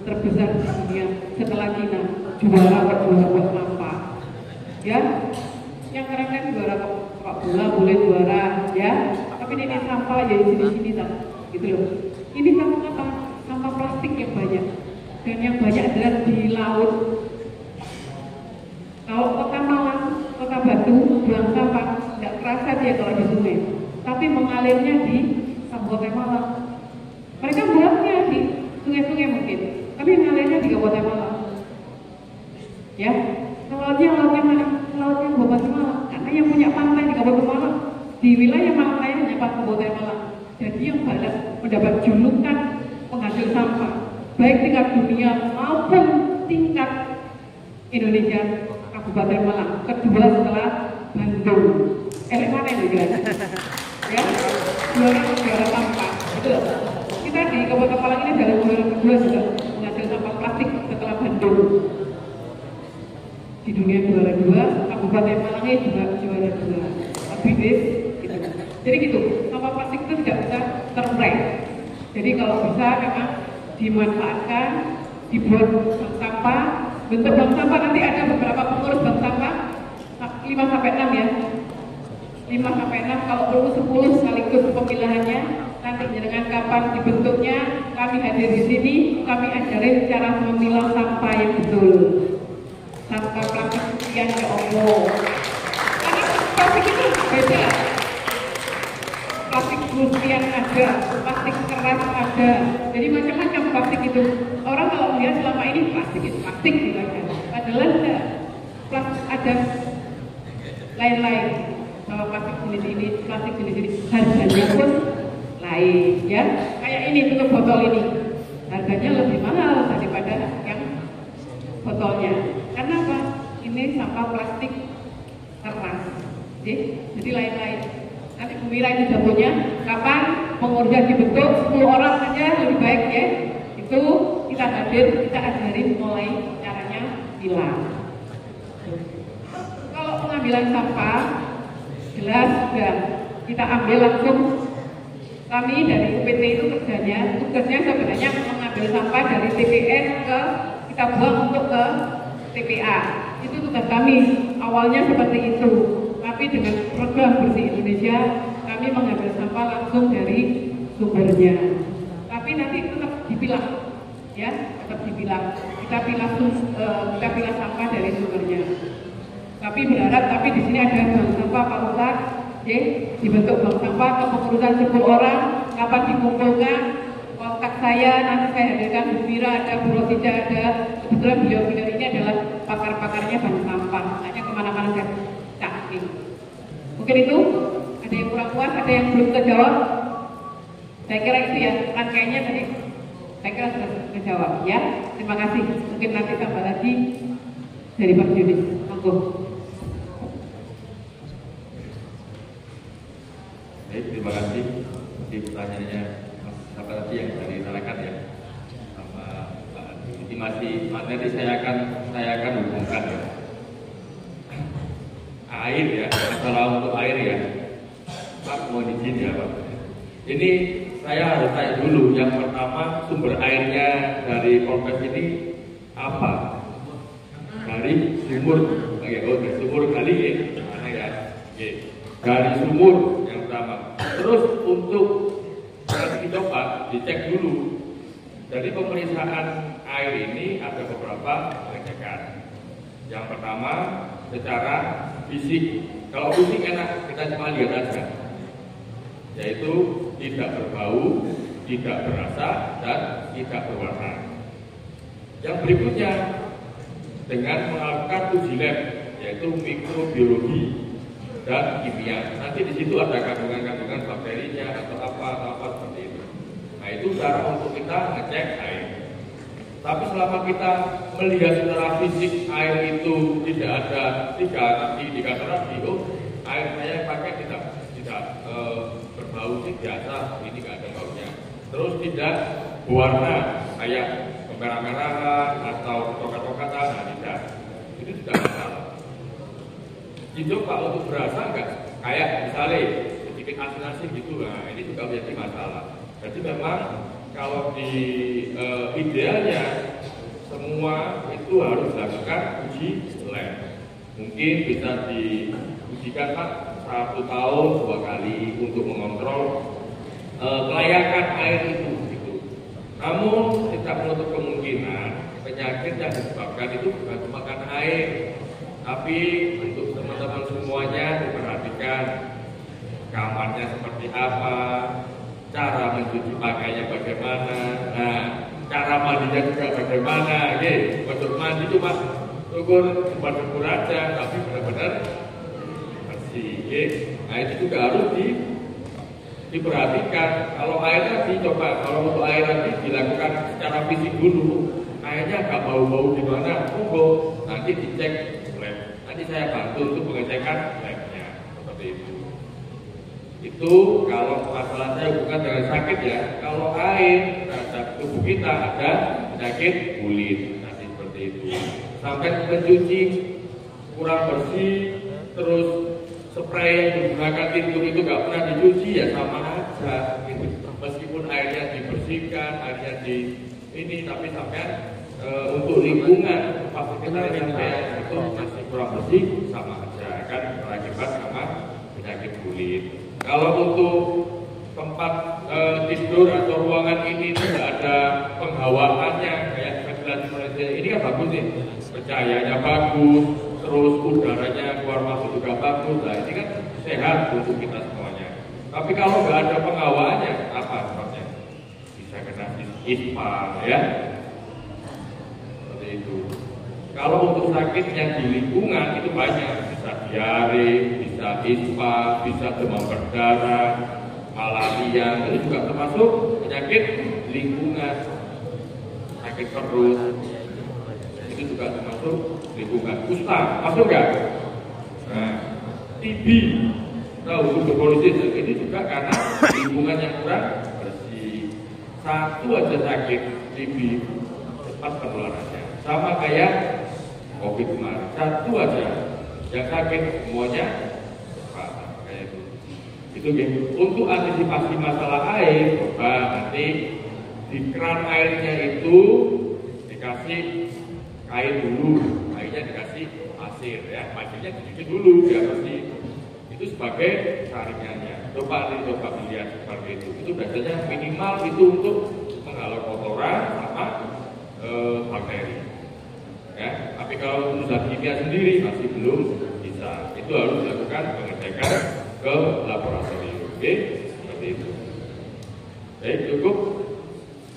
Speaker 4: terbesar di dunia setelah China, juara kedua buat sampah. Ya, yang keren kan juara sepak bola boleh juara, ya. Tapi ini sampah ya di sini gitu loh. Ini sampah apa? Sampah plastik yang banyak, dan yang banyak adalah di laut. Kalau kota Malang, kota Batu, buang sampah nggak kerasa dia kalau di sungai, tapi mengalirnya di Kabupaten Malang. Mereka buangnya di sungai-sungai mungkin, tapi mengalirnya di Kabupaten Malang. Ya, lautnya mana? Lautnya Kabupaten Malang, karena yang punya pantai di Kabupaten Malang, di wilayah Malang Raya hanya Kabupaten Malang. Jadi yang banyak mendapat julukan penghasil sampah, baik tingkat dunia maupun tingkat Indonesia, Kabupaten Malang, kedua setelah Bandung. Mana yang juga? Ya, juara sampah. Betul. Kita di Kabupaten Malang ini adalah juara kedua juga penghasil sampah plastik setelah Bandung. Di dunia juara dua, Kabupaten Malangnya juga juara dua. Tapi gitu. Jadi gitu, sampah plastik itu tidak bisa terurai. Jadi kalau bisa memang dimanfaatkan, dibuat bank sampah. Bentuk bank sampah nanti ada beberapa pengurus bank sampah 5-6 ya. 5-6, kalau perlu 10 sekaligus pemilahannya. Nanti dengan kapan dibentuknya, kami hadir di sini, kami ajarin cara memilah sampah yang betul. Sampah plastik sekian ya Allah. Karena plastik itu beda. Plastik sekian ada, plastik keras ada. Jadi macam-macam plastik itu. Orang kalau melihat selama ini plastik itu plastik gitu aja. Padahal ada lain-lain. Kalau plastik jenis ini, plastik jenis ini, harganya pun lain, ya. Kayak ini tutup botol ini, harganya lebih mahal daripada yang botolnya. Karena apa? Ini sampah plastik keras, jadi lain-lain. Nanti Bu Mira itu jagonya, kapan pengurusnya dibentuk 10 orang saja lebih baik ya. Itu kita hadir, kita ajarin mulai caranya bilang. Kalau pengambilan sampah jelas sudah kita ambil langsung. Kami dari UPT itu tugasnya sebenarnya mengambil sampah dari TPS ke kita buang untuk ke TPA. Itu tugas kami awalnya seperti itu. Tapi dengan program Bersih Indonesia kami mengambil sampah langsung dari sumbernya. Tapi nanti tetap dipilah, ya tetap dipilah. Kita pilah sampah dari sumbernya. Tapi berharap, tapi di sini ada bank sampah Pak Ustadz, ya, dibentuk bank sampah kepengurusan 10 orang, kapan dikumpulkan, kontak saya, nanti saya hadirkan Bu Mira, ada Bu Rosida, ada kebetulan beliau ini adalah pakar-pakarnya bank sampah, makanya kemana-mana saya cakil. Mungkin itu, ada yang kurang puas, ada yang belum terjawab. Saya kira itu ya, rangkaiannya tadi, saya kira sudah terjawab ya. Terima kasih, mungkin nanti tambah lagi dari Pak Yunis. Monggo.
Speaker 5: Baik, terima kasih. Di pertanyaannya Mas tadi yang dari Tarakan ya, sama Pak Adi. Ini masih materi saya akan hubungkan ya. Air ya, masalah untuk air ya. Pak mohon izin ya Pak. Ini saya harus tanya dulu. Yang pertama sumber airnya dari Polres ini apa? Dari sumur, dari sumur kali ya, mana ya? Dari sumur yang pertama. Terus untuk nanti coba dicek dulu. Dari pemeriksaan air ini ada beberapa pengecekan. Yang pertama secara fisik. Kalau fisik enak kita cuma lihat aja, yaitu tidak berbau, tidak berasa, dan tidak berwarna. Yang berikutnya dengan melakukan uji lab, yaitu mikrobiologi dan kimia. Nanti di situ ada kandungan-kandungan bakterinya atau apa seperti itu. Nah itu cara untuk kita ngecek air. Tapi selama kita melihat secara fisik air itu tidak ada 3 indikator tadi, air saya pakai tidak berbau sih biasa, ini nggak ada baunya. Terus tidak berwarna kayak kemerah-merahan atau tokat-tokatan, nah tidak. Itu tidak masalah. Itu Pak untuk berasa nggak? Kayak misalnya sedikit asin-asin gitu, nah ini juga menjadi masalah. Jadi memang kalau di idealnya semua itu harus dilakukan uji lab. Mungkin bisa diujikan Pak 1 tahun 2 kali untuk mengontrol kelayakan air itu. Gitu. Namun tidak menutup kemungkinan penyakit yang disebabkan itu bukan cuma karena air, tapi untuk teman-teman semuanya diperhatikan kamarnya seperti apa, cara mencuci pakainya bagaimana, nah cara mandinya juga bagaimana, untuk mandi cuma ukur syukur aja, tapi benar-benar bersih, nah itu juga harus diperhatikan. Kalau air tadi coba, kalau untuk air tadi dilakukan secara fisik dulu, airnya agak bau-bau di mana, monggo nanti dicek lab. Nanti saya bantu untuk pengecekan labnya seperti itu. Itu kalau masalah saya bukan dengan sakit ya. Kalau air terhadap tubuh kita ada penyakit kulit, nanti seperti itu. Sampai mencuci kurang bersih, terus spray yang digunakan tidur itu nggak pernah dicuci ya sama aja. Meskipun airnya dibersihkan, airnya ini, tapi sampai untuk lingkungan tempat kita itu masih kurang bersih sama aja kan berakibat sama penyakit kulit. Kalau untuk tempat tidur atau ruangan ini tidak ada penghawaannya kayak ventilasi Malaysia ini kan bagus nih, cahayanya bagus, terus udaranya keluar masuk juga bagus, nah ini kan sehat untuk kita semuanya. Tapi kalau nggak ada penghawaannya, apa sebabnya? Bisa kena ispa ya. Seperti itu. Kalau untuk sakit yang di lingkungan itu banyak, bisa diare, bisa ispa, bisa demam berdarah, malaria, itu juga termasuk penyakit lingkungan. Sakit perut, itu juga termasuk lingkungan. Kusta, masuk nggak? Nah, TB, tahu tuberkulosis, ini juga karena lingkungan yang kurang bersih. Satu aja sakit TB, cepat penularannya. Sama kayak COVID kemarin, satu aja yang sakit semuanya kayak itu. Itu ya. Untuk antisipasi masalah air, coba nanti di keran airnya itu dikasih air dulu, airnya dikasih pasir ya, pasirnya dicuci dulu biar bersih. Itu sebagai saringannya. Coba lihat seperti itu. Itu biasanya minimal itu untuk menghalau kotoran sama bakteri. Ya, tapi kalau untuk zat kimia sendiri masih belum bisa. Itu harus dilakukan pengecekan ke laboratorium. Oke, seperti itu. Baik, cukup.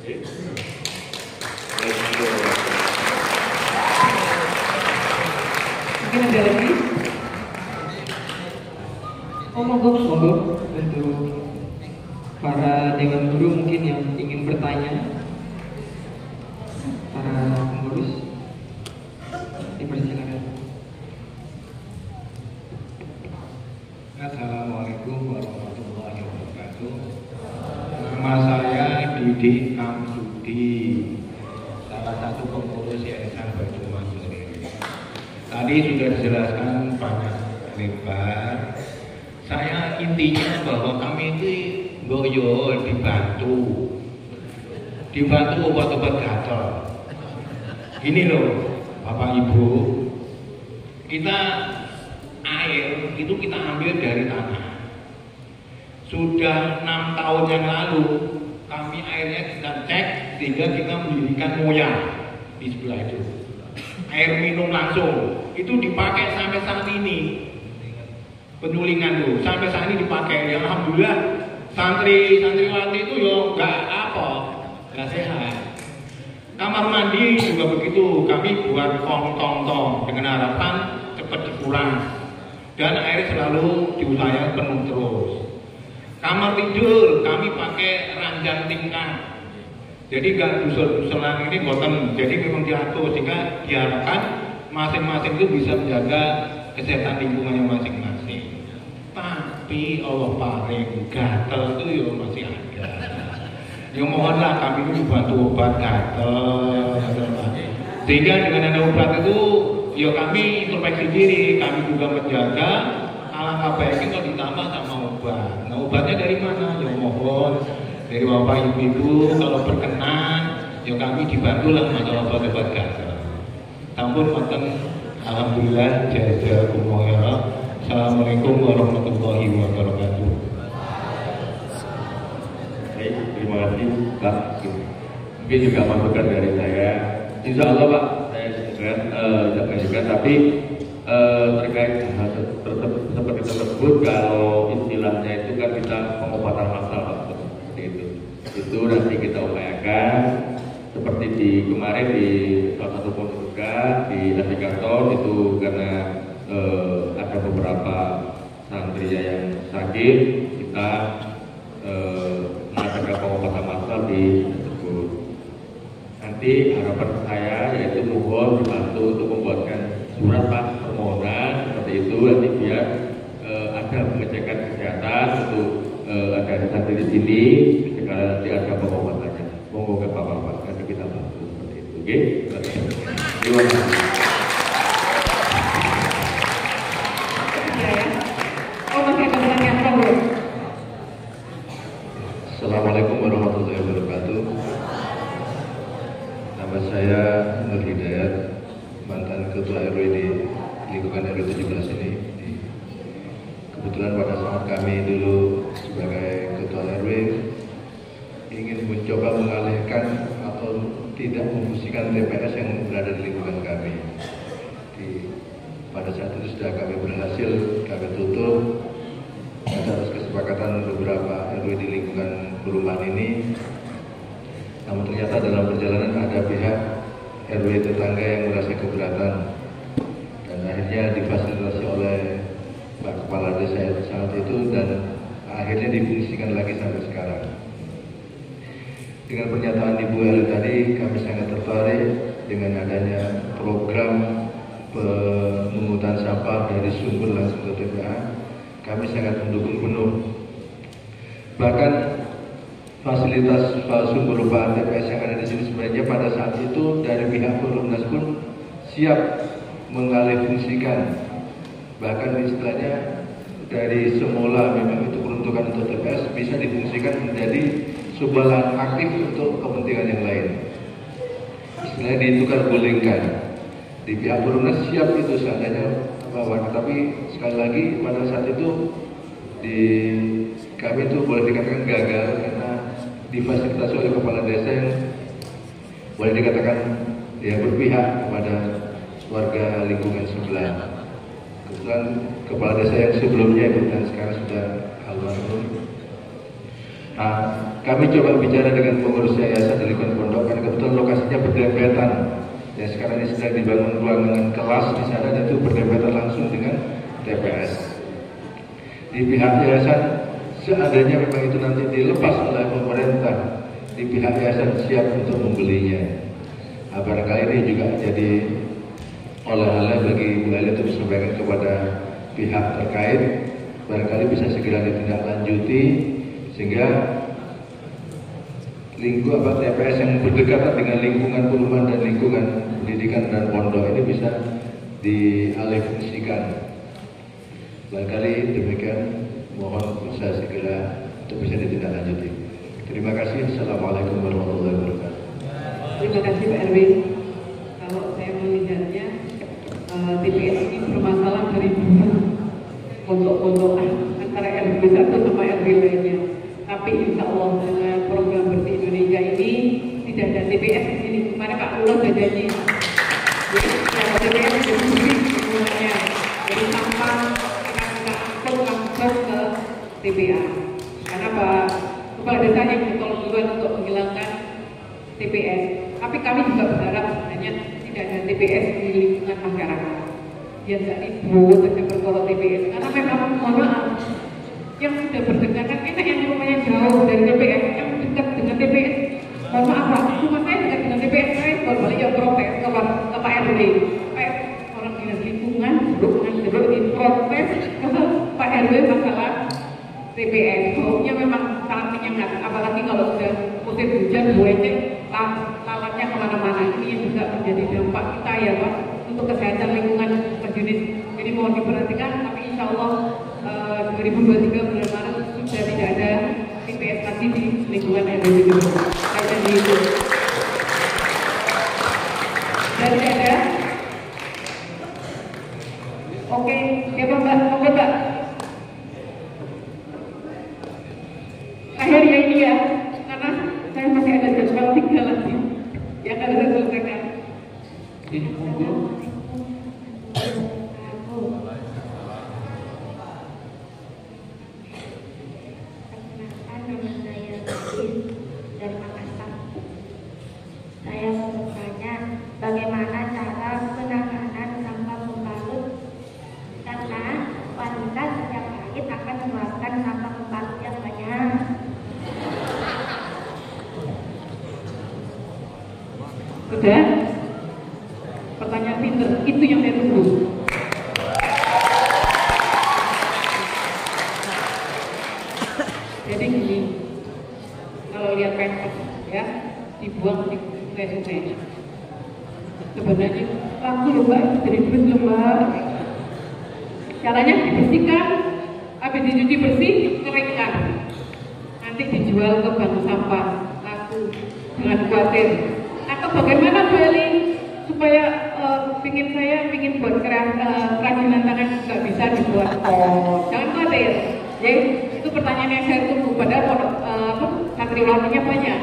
Speaker 5: Oke.
Speaker 4: Mungkin ada lagi?
Speaker 2: Monggo untuk para dewan guru mungkin yang ingin bertanya, para pengurus dipersilakan.
Speaker 7: Assalamualaikum warahmatullahi wabarakatuh. Nama saya Didi Kamsudi, salah satu pengurus Yayasan Baitul Mansuri. Tadi sudah dijelaskan banyak lebar. Saya intinya bahwa kami ini goyo dibantu obat-obat gatal. Ini loh, Bapak Ibu, kita air itu kita ambil dari tanah. Sudah 6 tahun yang lalu kami airnya kita cek sehingga kita mendirikan moyang di sebelah itu. Air minum langsung itu dipakai sampai saat ini. Penulingan tuh sampai saat ini dipakai. Ya alhamdulillah santriwati itu yo nggak sehat. Kamar mandi juga begitu, kami buat tong dengan harapan cepat dikurang dan air selalu diusahakan penuh terus. Kamar tidur kami pakai ranjang tingkat, jadi nggak dusel-duselan ini boten, jadi memang diatur sehingga diharapkan masing-masing itu bisa menjaga kesehatan lingkungannya masing-masing. Tapi Allah paling gatel itu ya masih ada. Ya mohonlah kami itu dibantu obat gatel, sehingga dengan ada obat itu ya kami introspeksi diri, kami juga menjaga alangkah baiknya kalau ditambah sama obat. Nah obatnya dari mana? Ya mohon dari Bapak Ibu kalau berkenan ya kami dibantu lah masalah obat-obat gagal. Tampun wonten alhamdulillah jazakumullah khairan. Assalamualaikum warahmatullahi wabarakatuh.
Speaker 5: Baik, terima kasih Pak. Mungkin juga masukan dari saya. Insya Allah Pak, saya juga tapi terkait hal seperti tersebut, kalau istilahnya itu kan kita pengobatan massal Pak, seperti itu nanti kita upayakan seperti di kemarin di salah satu pondok juga di Asikator itu karena ada beberapa santri yang sakit, kita mengadakan pengobatan massal di tersebut. Nanti harapan saya yaitu mohon dibantu untuk membuatkan surat Pak permohonan seperti itu nanti biar ada pengecekan kesehatan untuk ada santri di sini sekali nanti ada pengobatannya. Monggo ke Bapak nanti kita bantu seperti itu. Oke? Terima kasih.
Speaker 8: Assalamualaikum warahmatullahi wabarakatuh. Nama saya Nur Hidayat, mantan Ketua RW di lingkungan RW 17 ini. Kebetulan pada saat kami dulu sebagai Ketua RW ingin mencoba mengalihkan atau tidak memfungsikan TPS yang berada di lingkungan kami. Pada saat itu sudah kami berhasil kami tutup atas kesepakatan beberapa RW di lingkungan perumahan ini. Namun ternyata dalam perjalanan ada pihak RW tetangga yang merasa keberatan dan akhirnya difasilitasi oleh Pak Kepala Desa saat itu dan akhirnya difungsikan lagi sampai sekarang. Dengan pernyataan Ibu Eli tadi, kami sangat tertarik dengan adanya program pemungutan sampah dari sumber langsung ke TPA. Kami sangat mendukung penuh. Bahkan fasilitas sumber berupa TPS yang ada di sini sebenarnya pada saat itu dari pihak Perumnas pun siap mengalihfungsikan. Bahkan istilahnya dari semula memang itu peruntukan untuk TPS bisa difungsikan menjadi sumber lahan aktif untuk kepentingan yang lain. Istilahnya ditukar gulingkan. Di pihak Perumnas siap itu seandainya bahwa, tapi sekali lagi pada saat itu di kami itu boleh dikatakan gagal karena difasilitasi oleh kepala desa yang boleh dikatakan ya berpihak kepada warga lingkungan sebelah. Kebetulan kepala desa yang sebelumnya Ibu dan sekarang sudah almarhum. Nah, kami coba bicara dengan pengurus yayasan di lingkungan pondok karena kebetulan lokasinya berdempetan. Ya sekarang ini sedang dibangun ruangan kelas di sana dan itu berdempetan langsung dengan TPS. Di pihak yayasan seandainya memang itu nanti dilepas oleh pemerintah, di pihak yayasan siap untuk membelinya. Nah, barangkali ini juga jadi oleh-oleh bagi Bu Eli untuk disampaikan kepada pihak terkait, barangkali bisa segera ditindaklanjuti sehingga TPS yang berdekatan dengan lingkungan perumahan dan lingkungan pendidikan dan pondok ini bisa dialihfungsikan. Barangkali demikian, mohon bisa segera untuk bisa ditindaklanjuti. Terima kasih. Assalamualaikum warahmatullahi wabarakatuh.
Speaker 4: Terima kasih Pak Erwin. Kalau saya melihatnya TPS ini bermasalah dari dulu pondok-pondokan antara RW 1 sama RW lainnya. Tapi insya Allah dengan program Bersih Indonesia ini tidak ada TPS di sini. Kemarin Pak Ulo sudah janji, jadi TPS itu bersih semuanya. Jadi sampah kita angkut langsung ke TPA. Karena Pak Kepala Desa yang bertolong duluan untuk menghilangkan TPS. Tapi kami juga berharap sebenarnya tidak ada TPS di lingkungan masyarakat. Biar nggak ribut saja berkorot TPS. Karena memang mohon maaf, yang sudah berdekatan enak yang rumahnya jauh dari TPS, yang dekat dengan TPS. Mohon maaf Pak, rumah saya dekat dengan TPS, saya boleh yang protes ke Pak RW. Orang dinas lingkungan, jeruk diprotes ke Pak RW masalah TPS. Baunya memang sangat menyengat, apalagi kalau sudah musim hujan, buahnya lalatnya kemana-mana. Ini yang juga menjadi dampak kita ya Pak, untuk kesehatan lingkungan sejenis. Jadi mohon diperhatikan, tapi insya Allah 2023 bulan Maret sudah tidak ada IPS lagi di lingkungan RW itu. Kayak gitu. Dan ada. Oke, siapa Mbak? Oke Mbak. Akhirnya ini ya, karena saya masih ada jadwal 3 lagi yang harus saya selesaikan.
Speaker 2: Ini monggo.
Speaker 6: Dari Makassar. Saya mau bertanya bagaimana cara penanganan sampah pembalut, karena wanita setiap hari akan mengeluarkan sampah pembalut yang banyak.
Speaker 4: Sudah? Pertanyaan pinter, itu yang saya tunggu. Jadi gini, kalau lihat pempek ya, dibuang di sungai-sungai. Sebenarnya laku loh Mbak, jadi duit loh Mbak. Caranya dibersihkan, habis dicuci bersih, keringkan. Nanti dijual ke bank sampah, laku, jangan khawatir. Atau bagaimana Bu Eli supaya pingin buat kerajinan tangan nggak bisa dibuat jangan khawatir ya, itu pertanyaan yang saya tunggu. Padahal santriwatinya banyak,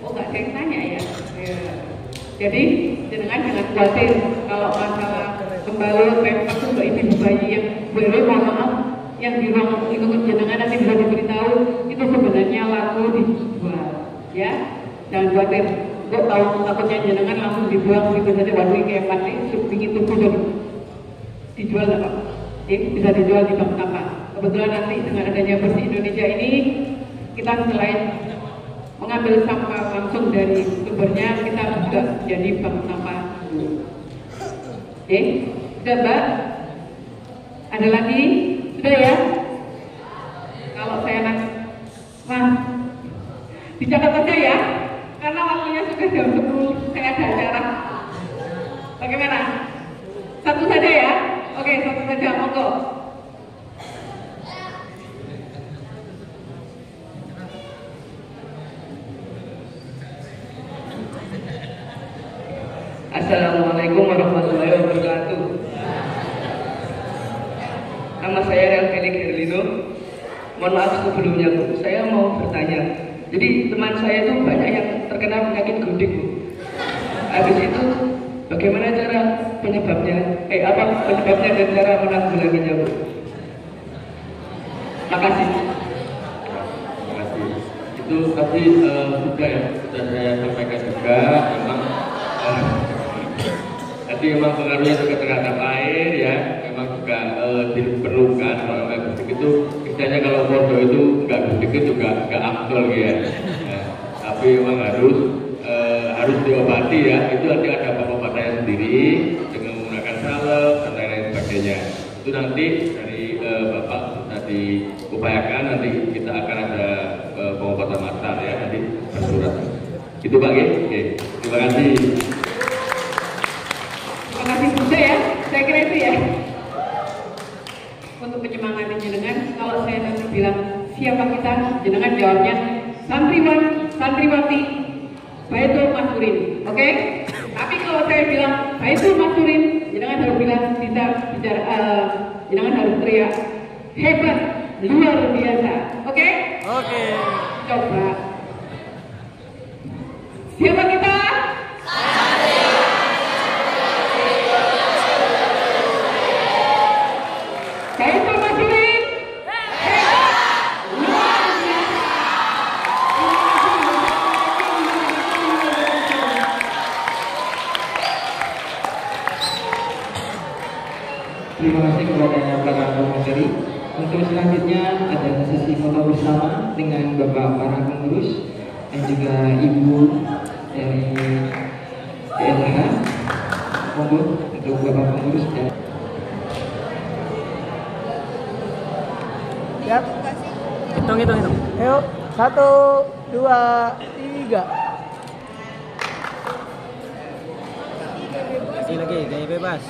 Speaker 4: nggak ada yang tanya ya. Jadi jangan khawatir kalau masalah pembalut pempek untuk ibu bayi yang boleh, mohon maaf, yang di ruang lingkungan jenengan nanti bisa diberitahu itu sebenarnya laku dijual ya, jangan khawatir. Kok tahu takutnya jenengan langsung dibuang gitu saja, waduh kayak mati, ingin tumbuh dan dijual nggak Pak? Bisa dijual di bank sampah. Kebetulan nanti dengan adanya Bersih Indonesia ini, kita selain mengambil sampah langsung dari sumbernya, kita juga jadi bank sampah. Sudah Mbak? Ada lagi? Sudah ya? Kalau saya nanti, dicatat aja ya. Karena waktunya sudah jam 10, saya ada acara. Bagaimana? Satu saja ya? Oke, satu saja, monggo.
Speaker 2: Assalamualaikum warahmatullahi wabarakatuh. Nama saya Real Felix Herlino. Mohon maaf sebelumnya Bu, saya mau bertanya. Jadi teman saya itu banyak yang terkena penyakit gudik Bu. Habis itu bagaimana cara penyebabnya? Penyebabnya dan cara menanggulanginya Bu? Makasih.
Speaker 5: Itu tadi sudah ya, sudah saya sampaikan juga. Tadi memang pengaruhnya juga terhadap air ya, memang juga diperlukan. Kalau nggak gudik itu, misalnya kalau pondok itu nggak gudik itu juga nggak afdol ya. Tapi memang harus diobati ya. Itu nanti ada pengobatannya sendiri dengan menggunakan salep dan lain-lain sebagainya. Itu nanti dari Bapak bisa diupayakan, nanti kita akan ada pengobatan massal ya, nanti bersurat. Itu Pak G. Oke, terima kasih.
Speaker 4: Terima kasih juga ya, saya kira itu ya. Untuk penyemangatin jenengan, kalau saya nanti bilang siapa kita, jenengan jawabnya santriwati Baitul Masurin, oke? Tapi kalau saya bilang Baitul Masurin, jenengan harus bilang jenengan harus teriak hebat, luar biasa, oke? Oke. Coba. Siapa kita? Baitul Masurin.
Speaker 2: Terima kasih kepada para pemateri. Untuk selanjutnya ada sesi foto bersama dengan Bapak para pengurus dan juga Ibu dari DLH. Monggo untuk Bapak pengurus dan
Speaker 9: siap. Hitung. Ayo, 1, 2, 3. Lagi, gaya bebas.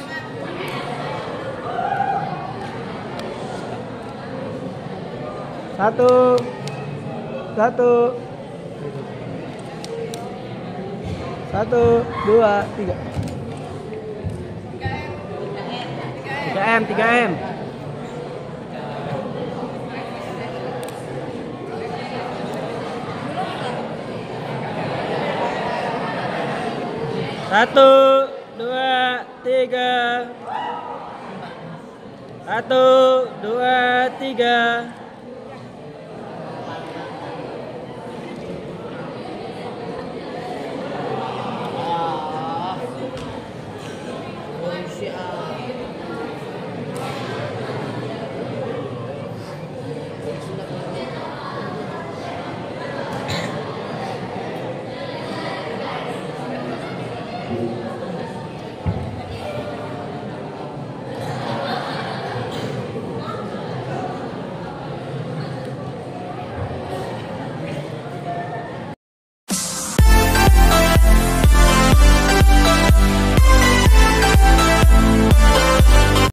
Speaker 9: Satu, 1. 1, 2, 3. 3M. 3M. 1, 2, 3. 1, 2, 3.